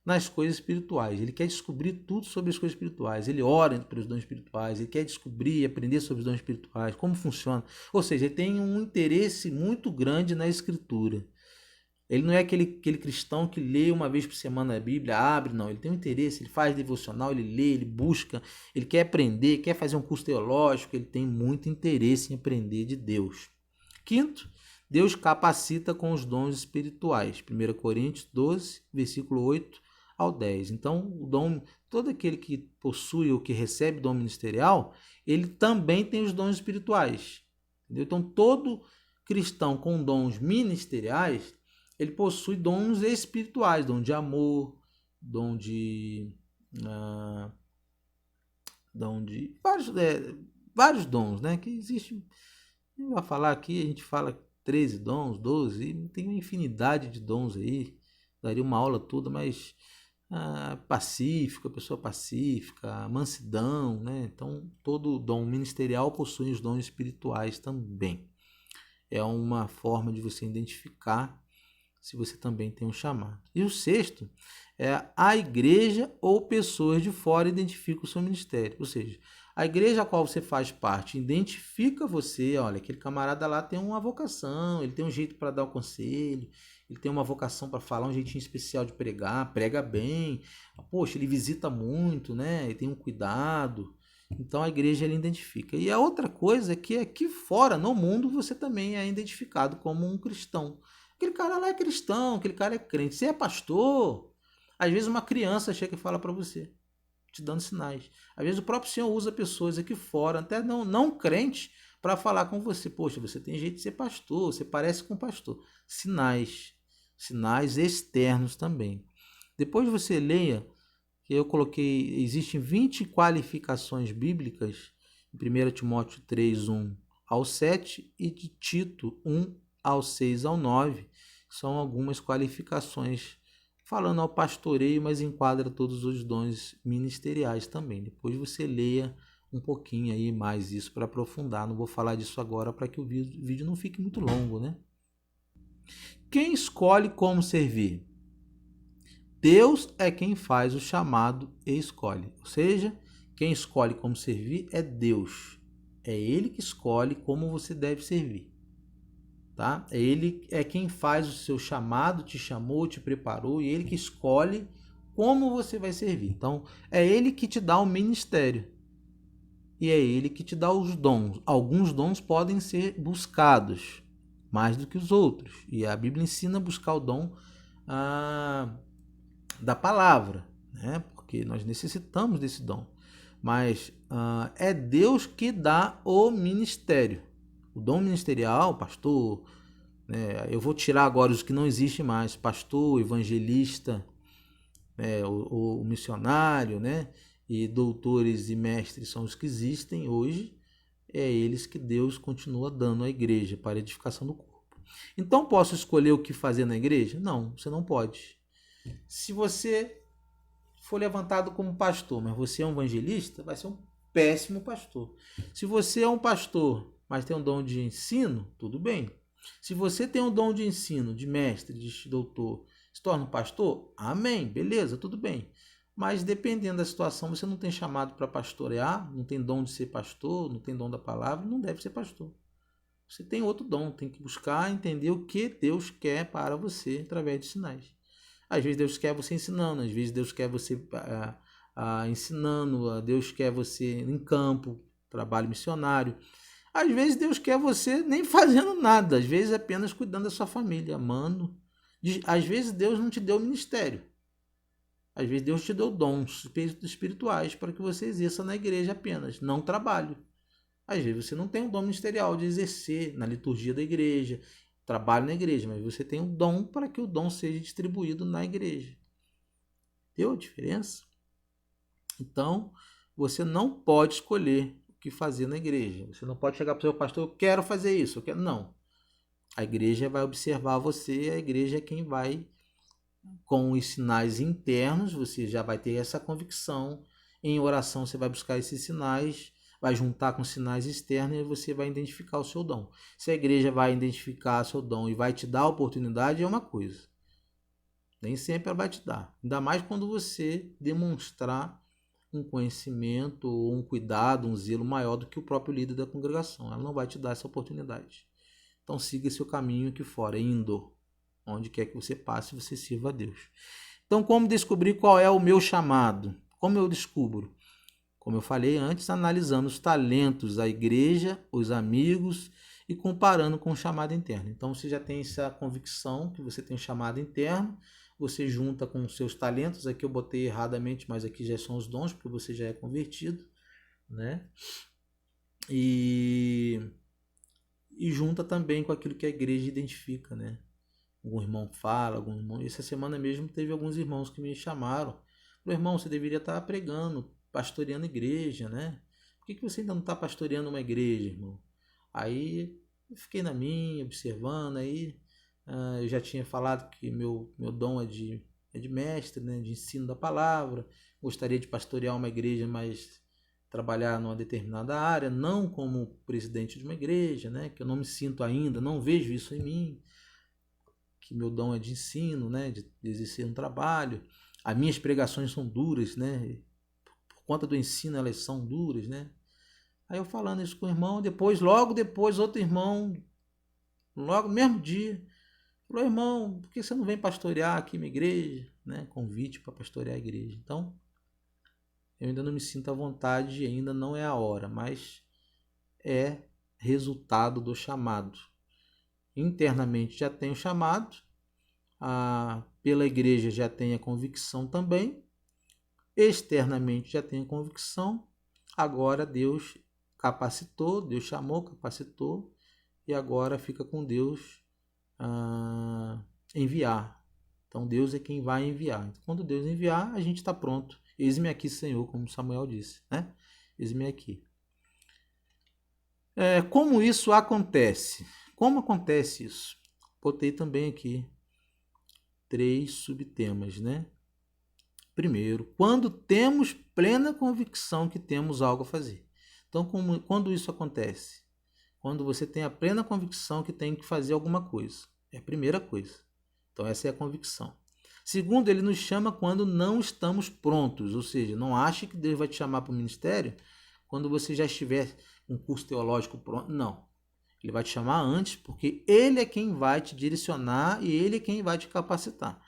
nas coisas espirituais. Ele quer descobrir tudo sobre as coisas espirituais. Ele ora pelos dons espirituais, ele quer descobrir e aprender sobre os dons espirituais, como funciona. Ou seja, ele tem um interesse muito grande na Escritura. Ele não é aquele cristão que lê uma vez por semana a Bíblia, abre, não. Ele tem um interesse, ele faz devocional, ele lê, ele busca, ele quer aprender, quer fazer um curso teológico, ele tem muito interesse em aprender de Deus. Quinto, Deus capacita com os dons espirituais. 1 Coríntios 12, versículo 8 ao 10. Então, o dom, todo aquele que possui ou que recebe dom ministerial, ele também tem os dons espirituais. Entendeu? Então, todo cristão com dons ministeriais, ele possui dons espirituais, dom de amor, dom de vários dons, né? Que existe, não vai falar aqui, a gente fala 13 dons, 12, tem uma infinidade de dons aí, daria uma aula toda, mas pacífico, a pessoa pacífica, mansidão, né? Então, todo dom ministerial possui os dons espirituais também. É uma forma de você identificar se você também tem um chamado. E o sexto é a igreja ou pessoas de fora identificam o seu ministério. Ou seja, a igreja a qual você faz parte identifica você, olha, aquele camarada lá tem uma vocação, ele tem um jeito para dar o conselho, ele tem uma vocação para falar, um jeitinho especial de pregar, prega bem, poxa, ele visita muito, né? Ele tem um cuidado. Então a igreja ele identifica. E a outra coisa é que aqui fora, no mundo, você também é identificado como um cristão. Aquele cara lá é cristão, aquele cara é crente. Você é pastor. Às vezes uma criança chega e fala para você, te dando sinais. Às vezes o próprio Senhor usa pessoas aqui fora, até não crentes, para falar com você. Poxa, você tem jeito de ser pastor, você parece com pastor. Sinais externos também. Depois você leia, que eu coloquei, existem 20 qualificações bíblicas, em 1 Timóteo 3, 1 ao 7 e de Tito 1 ao 6 ao 9, são algumas qualificações falando ao pastoreio, mas enquadra todos os dons ministeriais também. Depois você leia um pouquinho aí mais isso para aprofundar. Não vou falar disso agora para que o vídeo não fique muito longo, né? Quem escolhe como servir? Deus é quem faz o chamado e escolhe. Ou seja, quem escolhe como servir é Deus. É Ele que escolhe como você deve servir. Tá? Ele é quem faz o seu chamado, te chamou, te preparou, e ele que escolhe como você vai servir. Então, é ele que te dá o ministério. E é ele que te dá os dons. Alguns dons podem ser buscados mais do que os outros. E a Bíblia ensina a buscar o dom da palavra, né? Porque nós necessitamos desse dom. Mas é Deus que dá o ministério. O dom ministerial, pastor, né? Eu vou tirar agora os que não existem mais, pastor, evangelista, o missionário, né? E doutores e mestres são os que existem hoje. É eles que Deus continua dando à igreja para a edificação do corpo. Então, posso escolher o que fazer na igreja? Não, você não pode. Se você for levantado como pastor, mas você é um evangelista, vai ser um péssimo pastor. Se você é um pastor, mas tem um dom de ensino, tudo bem. Se você tem um dom de ensino, de mestre, de doutor, se torna um pastor, amém, beleza, tudo bem. Mas dependendo da situação, você não tem chamado para pastorear, não tem dom de ser pastor, não tem dom da palavra, não deve ser pastor. Você tem outro dom, tem que buscar entender o que Deus quer para você através de sinais. Às vezes Deus quer você ensinando, às vezes Deus quer você ensinando, Deus quer você em campo, trabalho missionário. Às vezes Deus quer você nem fazendo nada, às vezes apenas cuidando da sua família, amando. Às vezes Deus não te deu ministério. Às vezes Deus te deu dons espirituais para que você exerça na igreja apenas, não trabalho. Às vezes você não tem um dom ministerial de exercer na liturgia da igreja, trabalho na igreja, mas você tem um dom para que o dom seja distribuído na igreja. Deu a diferença? Então, você não pode escolher o que fazer na igreja. Você não pode chegar para o seu pastor, eu quero fazer isso, eu quero. Não. A igreja vai observar você, a igreja é quem vai, com os sinais internos, você já vai ter essa convicção. Em oração você vai buscar esses sinais, vai juntar com sinais externos e você vai identificar o seu dom. Se a igreja vai identificar o seu dom e vai te dar a oportunidade, é uma coisa. Nem sempre ela vai te dar. Ainda mais quando você demonstrar um conhecimento, um cuidado, um zelo maior do que o próprio líder da congregação. Ela não vai te dar essa oportunidade. Então siga seu caminho aqui fora, indo. Onde quer que você passe, você sirva a Deus. Então, como descobrir qual é o meu chamado? Como eu descubro? Como eu falei antes, analisando os talentos da igreja, os amigos e comparando com o chamado interno. Então, você já tem essa convicção que você tem um chamado interno, você junta com os seus talentos. Aqui eu botei erradamente, mas aqui já são os dons, porque você já é convertido, né? E junta também com aquilo que a igreja identifica, né? Algum irmão fala, algum irmão... Essa semana mesmo teve alguns irmãos que me chamaram. Meu irmão, você deveria estar pregando, pastoreando igreja, né? Por que você ainda não está pastoreando uma igreja, irmão? Aí eu fiquei na minha, observando. Aí eu já tinha falado que meu dom é de mestre, né? De ensino da palavra. Gostaria de pastorear uma igreja, mas trabalhar numa determinada área, não como presidente de uma igreja, né? Que eu não me sinto ainda, não vejo isso em mim, que meu dom é de ensino, né? De exercer um trabalho. As minhas pregações são duras, né? Por conta do ensino, elas são duras, né? Aí eu falando isso com o irmão, logo depois, outro irmão, logo no mesmo dia, falou: irmão, por que você não vem pastorear aqui minha igreja? Né? Convite para pastorear a igreja. Então, eu ainda não me sinto à vontade, ainda não é a hora, mas é resultado do chamado. Internamente já tenho chamado, pela igreja já tenho a convicção também, externamente já tenho convicção. Agora Deus capacitou, Deus chamou, capacitou, e agora fica com Deus enviar. Então Deus é quem vai enviar. Então, quando Deus enviar, a gente está pronto. Eis-me aqui, Senhor, como Samuel disse, né? Eis-me aqui. Como isso acontece? Como acontece isso? Botei também aqui 3 subtemas, né? Primeiro, quando temos plena convicção que temos algo a fazer. Então, quando isso acontece? Quando você tem a plena convicção que tem que fazer alguma coisa. É a primeira coisa. Então, essa é a convicção. Segundo, ele nos chama quando não estamos prontos. Ou seja, não ache que Deus vai te chamar para o ministério quando você já estiver com um curso teológico pronto. Não. Ele vai te chamar antes, porque ele é quem vai te direcionar e ele é quem vai te capacitar.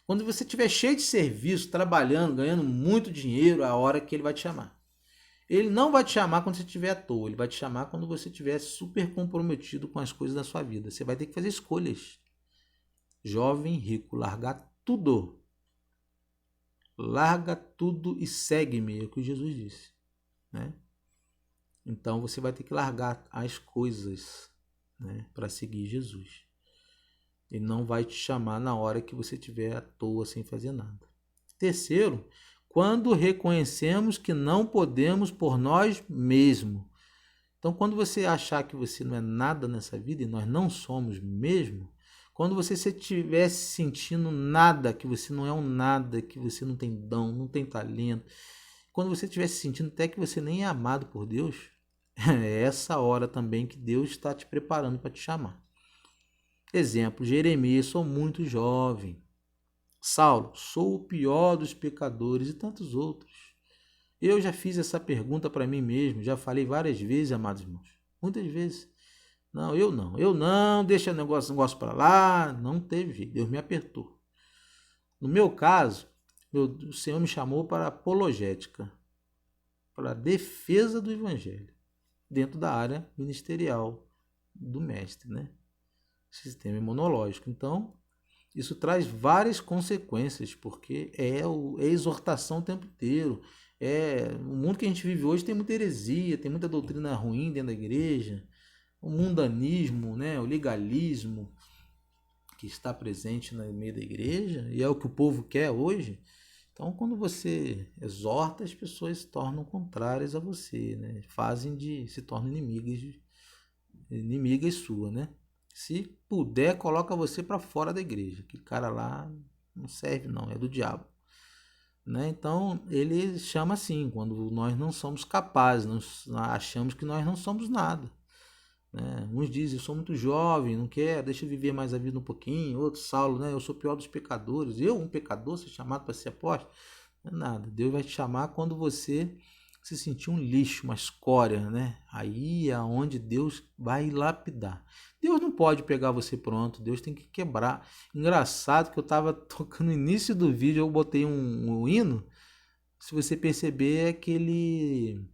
Quando você estiver cheio de serviço, trabalhando, ganhando muito dinheiro, é a hora que ele vai te chamar. Ele não vai te chamar quando você estiver à toa, ele vai te chamar quando você estiver super comprometido com as coisas da sua vida. Você vai ter que fazer escolhas. Jovem rico, largar tudo. Larga tudo e segue-me, é o que Jesus disse, né? Então você vai ter que largar as coisas, né, para seguir Jesus. Ele não vai te chamar na hora que você estiver à toa sem fazer nada. Terceiro, quando reconhecemos que não podemos por nós mesmos. Então, quando você achar que você não é nada nessa vida, e nós não somos mesmo, quando você estiver se sentindo nada, que você não é um nada, que você não tem dom, não tem talento, quando você estiver se sentindo até que você nem é amado por Deus, é essa hora também que Deus está te preparando para te chamar. Exemplo, Jeremias: sou muito jovem. Saulo: sou o pior dos pecadores, e tantos outros. Eu já fiz essa pergunta para mim mesmo, já falei várias vezes, amados irmãos, muitas vezes. Não, eu não, deixa o negócio para lá. Não teve jeito, Deus me apertou. No meu caso, o Senhor me chamou para apologética, para a defesa do evangelho, dentro da área ministerial do mestre, né? Sistema imunológico. Então, isso traz várias consequências, porque é exortação o tempo inteiro. O mundo que a gente vive hoje tem muita heresia, tem muita doutrina ruim dentro da igreja, o mundanismo, né, o legalismo que está presente no meio da igreja, e é o que o povo quer hoje. Então, quando você exorta, as pessoas se tornam contrárias a você, né? Se tornam inimigas suas, né? Se puder, coloca você para fora da igreja. Aquele cara lá não serve não, é do diabo, né? Então, ele chama assim, quando nós não somos capazes, nós achamos que nós não somos nada, né? Uns dizem, eu sou muito jovem, não quero, deixa eu viver mais a vida um pouquinho. Outros, Saulo, né? Eu sou o pior dos pecadores. Eu, um pecador, ser chamado para ser apóstolo? Não é nada. Deus vai te chamar quando você se sentir um lixo, uma escória, né? Aí é onde Deus vai lapidar. Deus não pode pegar você pronto, Deus tem que quebrar. Engraçado que eu estava tocando no início do vídeo, eu botei um hino. Se você perceber, é aquele...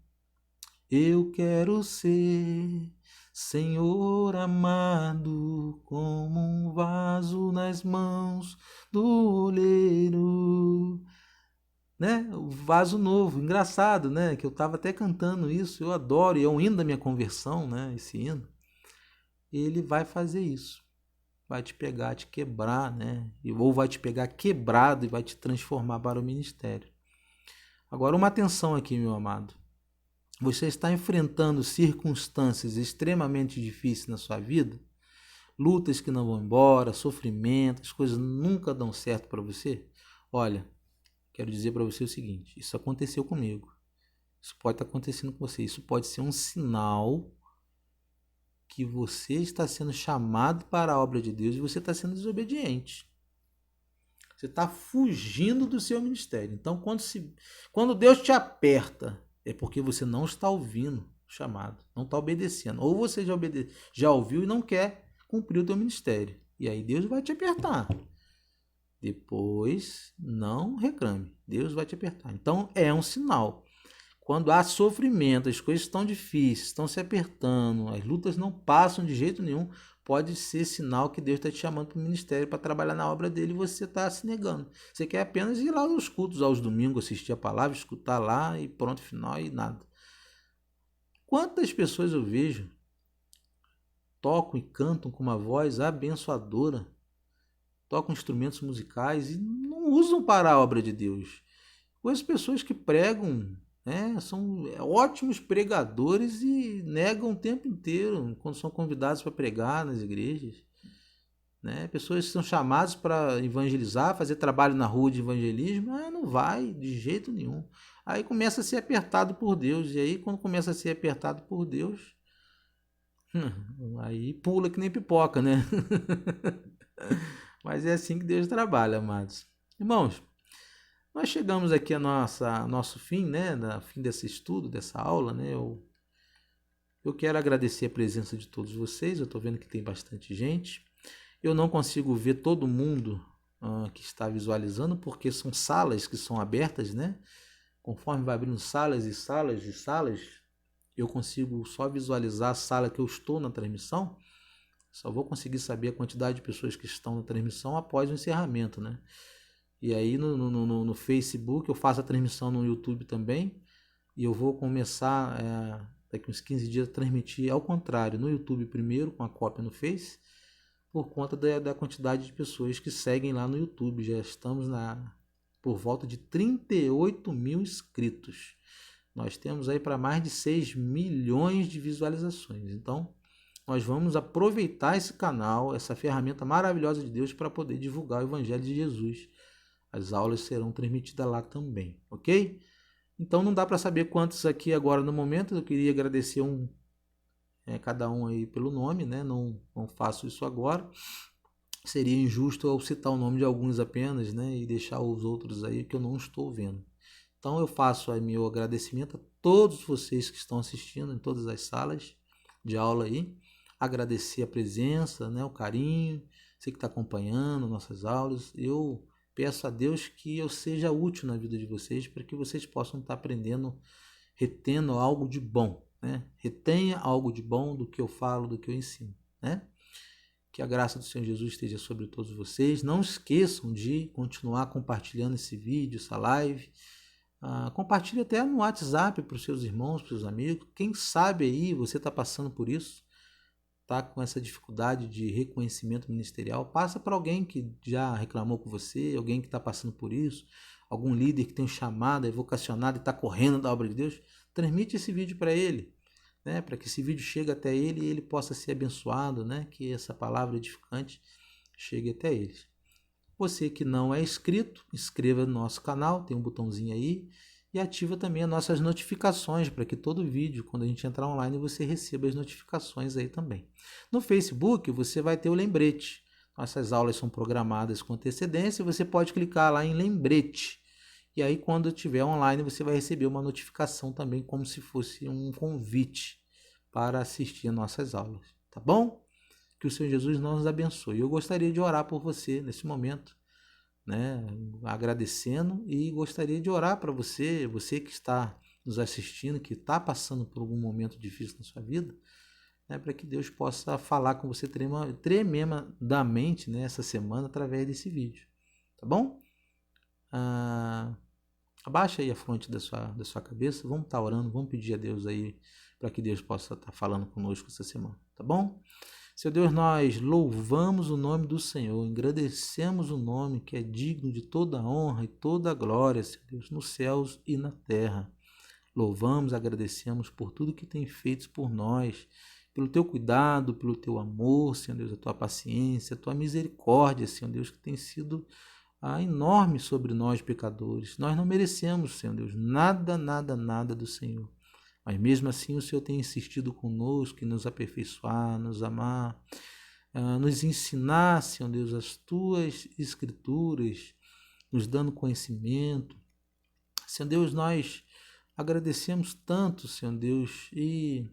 Eu quero ser, Senhor amado, como um vaso nas mãos do oleiro, né? O vaso novo, engraçado, né? Que eu estava até cantando isso, eu adoro, e é um hino da minha conversão, né? Esse hino. Ele vai fazer isso, vai te pegar, te quebrar, né? Ou vai te pegar quebrado e vai te transformar para o ministério. Agora, uma atenção aqui, meu amado. Você está enfrentando circunstâncias extremamente difíceis na sua vida, lutas que não vão embora, sofrimento, as coisas nunca dão certo para você? Olha, quero dizer para você o seguinte, isso aconteceu comigo, isso pode estar acontecendo com você, isso pode ser um sinal que você está sendo chamado para a obra de Deus e você está sendo desobediente. Você está fugindo do seu ministério. Então, quando Deus te aperta, é porque você não está ouvindo o chamado, não está obedecendo. Ou você já ouviu e não quer cumprir o teu ministério. E aí Deus vai te apertar. Depois, não reclame. Deus vai te apertar. Então, é um sinal. Quando há sofrimento, as coisas estão difíceis, estão se apertando, as lutas não passam de jeito nenhum, pode ser sinal que Deus está te chamando para o ministério para trabalhar na obra dele e você está se negando. Você quer apenas ir lá aos cultos, aos domingos, assistir a palavra, escutar lá e pronto, final e nada. Quantas pessoas eu vejo tocam e cantam com uma voz abençoadora, tocam instrumentos musicais e não usam para a obra de Deus. As pessoas que pregam, né, são ótimos pregadores e negam o tempo inteiro quando são convidados para pregar nas igrejas. Né? Pessoas que são chamadas para evangelizar, fazer trabalho na rua de evangelismo, não vai de jeito nenhum. Aí começa a ser apertado por Deus. E aí, quando começa a ser apertado por Deus, aí pula que nem pipoca, né? Mas é assim que Deus trabalha, amados. Irmãos, nós chegamos aqui a nosso fim, né? Fim desse estudo, dessa aula, né? Eu quero agradecer a presença de todos vocês. Eu estou vendo que tem bastante gente. Eu não consigo ver todo mundo que está visualizando, porque são salas que são abertas, né? Conforme vai abrindo salas e salas e salas, eu consigo só visualizar a sala que eu estou na transmissão. Só vou conseguir saber a quantidade de pessoas que estão na transmissão após o encerramento, né? E aí no Facebook eu faço a transmissão no YouTube também. E eu vou começar daqui uns 15 dias a transmitir ao contrário, no YouTube primeiro, com a cópia no Face, por conta da quantidade de pessoas que seguem lá no YouTube. Já estamos por volta de 38 mil inscritos. Nós temos aí para mais de 6 milhões de visualizações. Então, nós vamos aproveitar esse canal, essa ferramenta maravilhosa de Deus para poder divulgar o Evangelho de Jesus. As aulas serão transmitidas lá também, ok? Então não dá para saber quantos aqui agora no momento. Eu queria agradecer cada um aí pelo nome, né? Não faço isso agora. Seria injusto eu citar o nome de alguns apenas, né? E deixar os outros aí que eu não estou vendo. Então eu faço aí meu agradecimento a todos vocês que estão assistindo em todas as salas de aula aí. Agradecer a presença, né? O carinho, você que está acompanhando nossas aulas. Eu peço a Deus que eu seja útil na vida de vocês para que vocês possam estar aprendendo, retendo algo de bom, né? Retenha algo de bom do que eu falo, do que eu ensino, né? Que a graça do Senhor Jesus esteja sobre todos vocês. Não esqueçam de continuar compartilhando esse vídeo, essa live. Compartilhe até no WhatsApp para os seus irmãos, para os seus amigos. Quem sabe aí você está passando por isso, está com essa dificuldade de reconhecimento ministerial, passa para alguém que já reclamou com você, alguém que está passando por isso, algum líder que tem um chamado, é vocacionado e está correndo da obra de Deus, transmite esse vídeo para ele, né? Para que esse vídeo chegue até ele e ele possa ser abençoado, né? Que essa palavra edificante chegue até eles. Você que não é inscrito, inscreva no nosso canal, tem um botãozinho aí, e ativa também as nossas notificações para que todo vídeo, quando a gente entrar online, você receba as notificações aí também. No Facebook, você vai ter o lembrete. Nossas aulas são programadas com antecedência e você pode clicar lá em lembrete. E aí, quando estiver online, você vai receber uma notificação também, como se fosse um convite para assistir nossas aulas. Tá bom? Que o Senhor Jesus nos abençoe. Eu gostaria de orar por você nesse momento, né? Agradecendo, e gostaria de orar para você, você que está nos assistindo, que está passando por algum momento difícil na sua vida, né? Para que Deus possa falar com você tremendamente, né, essa semana através desse vídeo. Tá bom? Abaixa aí a fronte da sua cabeça, vamos estar orando, vamos pedir a Deus aí para que Deus possa estar falando conosco essa semana, tá bom? Seu Deus, nós louvamos o nome do Senhor, engrandecemos o nome que é digno de toda honra e toda glória, Seu Deus, nos céus e na terra. Louvamos, agradecemos por tudo que tem feito por nós, pelo teu cuidado, pelo teu amor, Senhor Deus, a tua paciência, a tua misericórdia, Senhor Deus, que tem sido enorme sobre nós, pecadores. Nós não merecemos, Senhor Deus, nada do Senhor. Mas mesmo assim o Senhor tem insistido conosco em nos aperfeiçoar, nos amar, nos ensinar, Senhor Deus, as tuas escrituras, nos dando conhecimento. Senhor Deus, nós agradecemos tanto, Senhor Deus, e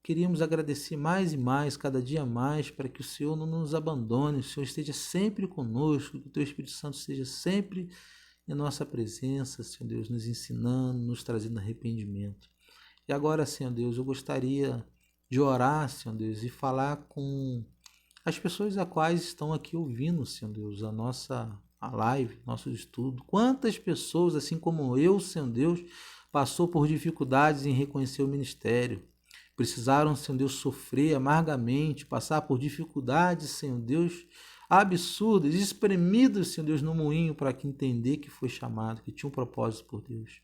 queríamos agradecer mais e mais, cada dia mais, para que o Senhor não nos abandone, o Senhor esteja sempre conosco, que o teu Espírito Santo esteja sempre em nossa presença, Senhor Deus, nos ensinando, nos trazendo arrependimento. E agora, Senhor Deus, eu gostaria de orar, Senhor Deus, e falar com as pessoas a quais estão aqui ouvindo, Senhor Deus, a live, nosso estudo. Quantas pessoas, assim como eu, Senhor Deus, passou por dificuldades em reconhecer o ministério. Precisaram, Senhor Deus, sofrer amargamente, passar por dificuldades, Senhor Deus, absurdas, espremidos, Senhor Deus, no moinho para que entender que foi chamado, que tinha um propósito por Deus.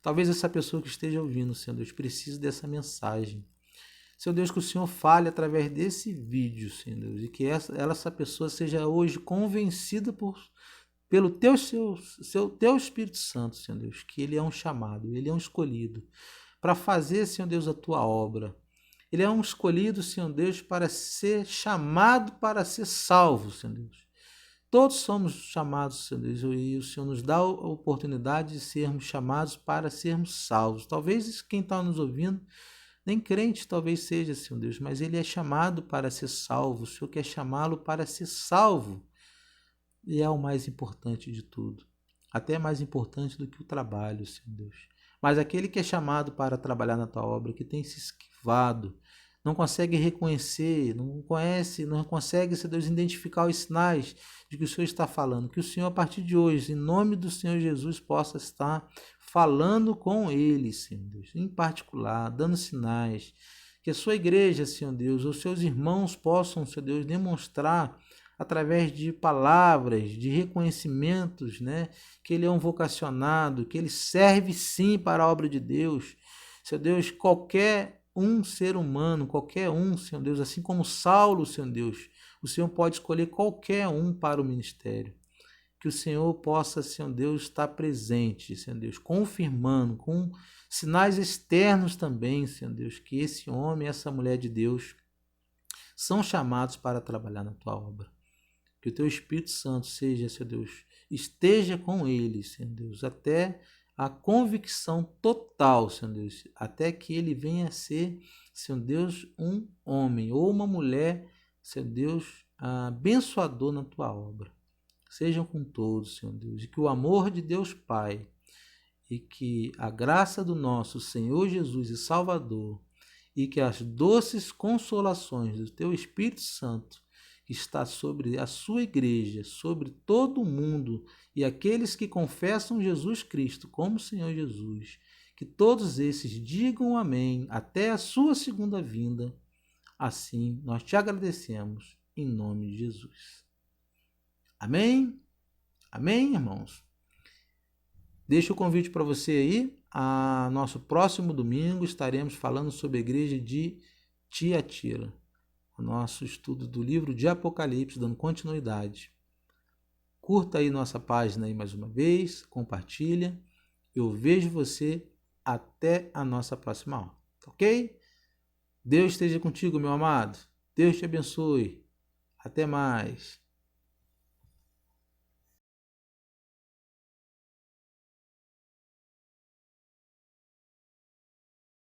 Talvez essa pessoa que esteja ouvindo, Senhor Deus, precise dessa mensagem. Senhor Deus, que o Senhor fale através desse vídeo, Senhor Deus, e que essa pessoa seja hoje convencida pelo teu Espírito Santo, Senhor Deus, que ele é um chamado, ele é um escolhido para fazer, Senhor Deus, a tua obra. Ele é um escolhido, Senhor Deus, para ser chamado para ser salvo, Senhor Deus. Todos somos chamados, Senhor Deus, e o Senhor nos dá a oportunidade de sermos chamados para sermos salvos. Talvez quem está nos ouvindo, nem crente talvez seja, Senhor Deus, mas ele é chamado para ser salvo. O Senhor quer chamá-lo para ser salvo. E é o mais importante de tudo. Até mais importante do que o trabalho, Senhor Deus. Mas aquele que é chamado para trabalhar na tua obra, que tem se esquivado, não consegue reconhecer, não consegue, Senhor Deus, identificar os sinais de que o Senhor está falando. Que o Senhor, a partir de hoje, em nome do Senhor Jesus, possa estar falando com ele, Senhor Deus, em particular, dando sinais. Que a sua igreja, Senhor Deus, os seus irmãos possam, Senhor Deus, demonstrar através de palavras, de reconhecimentos, né, que ele é um vocacionado, que ele serve sim para a obra de Deus. Senhor Deus, qualquer um ser humano, qualquer um, Senhor Deus, assim como Saulo, Senhor Deus, o Senhor pode escolher qualquer um para o ministério. Que o Senhor possa, Senhor Deus, estar presente, Senhor Deus, confirmando, com sinais externos também, Senhor Deus, que esse homem, essa mulher de Deus, são chamados para trabalhar na tua obra. Que o teu Espírito Santo seja, Senhor Deus, esteja com eles, Senhor Deus, até a convicção total, Senhor Deus, até que ele venha a ser, Senhor Deus, um homem ou uma mulher, Senhor Deus, abençoador na tua obra. Sejam com todos, Senhor Deus, e que o amor de Deus Pai e que a graça do nosso Senhor Jesus e Salvador e que as doces consolações do teu Espírito Santo que está sobre a sua igreja, sobre todo o mundo e aqueles que confessam Jesus Cristo como Senhor Jesus, que todos esses digam amém até a sua segunda vinda. Assim, nós te agradecemos em nome de Jesus. Amém? Amém, irmãos? Deixo o convite para você aí. Nosso próximo domingo estaremos falando sobre a igreja de Tiatira. O nosso estudo do livro de Apocalipse, dando continuidade. Curta aí nossa página aí mais uma vez, compartilha Eu vejo você até a nossa próxima aula, ok? Deus esteja contigo, meu amado. Deus te abençoe. Até mais.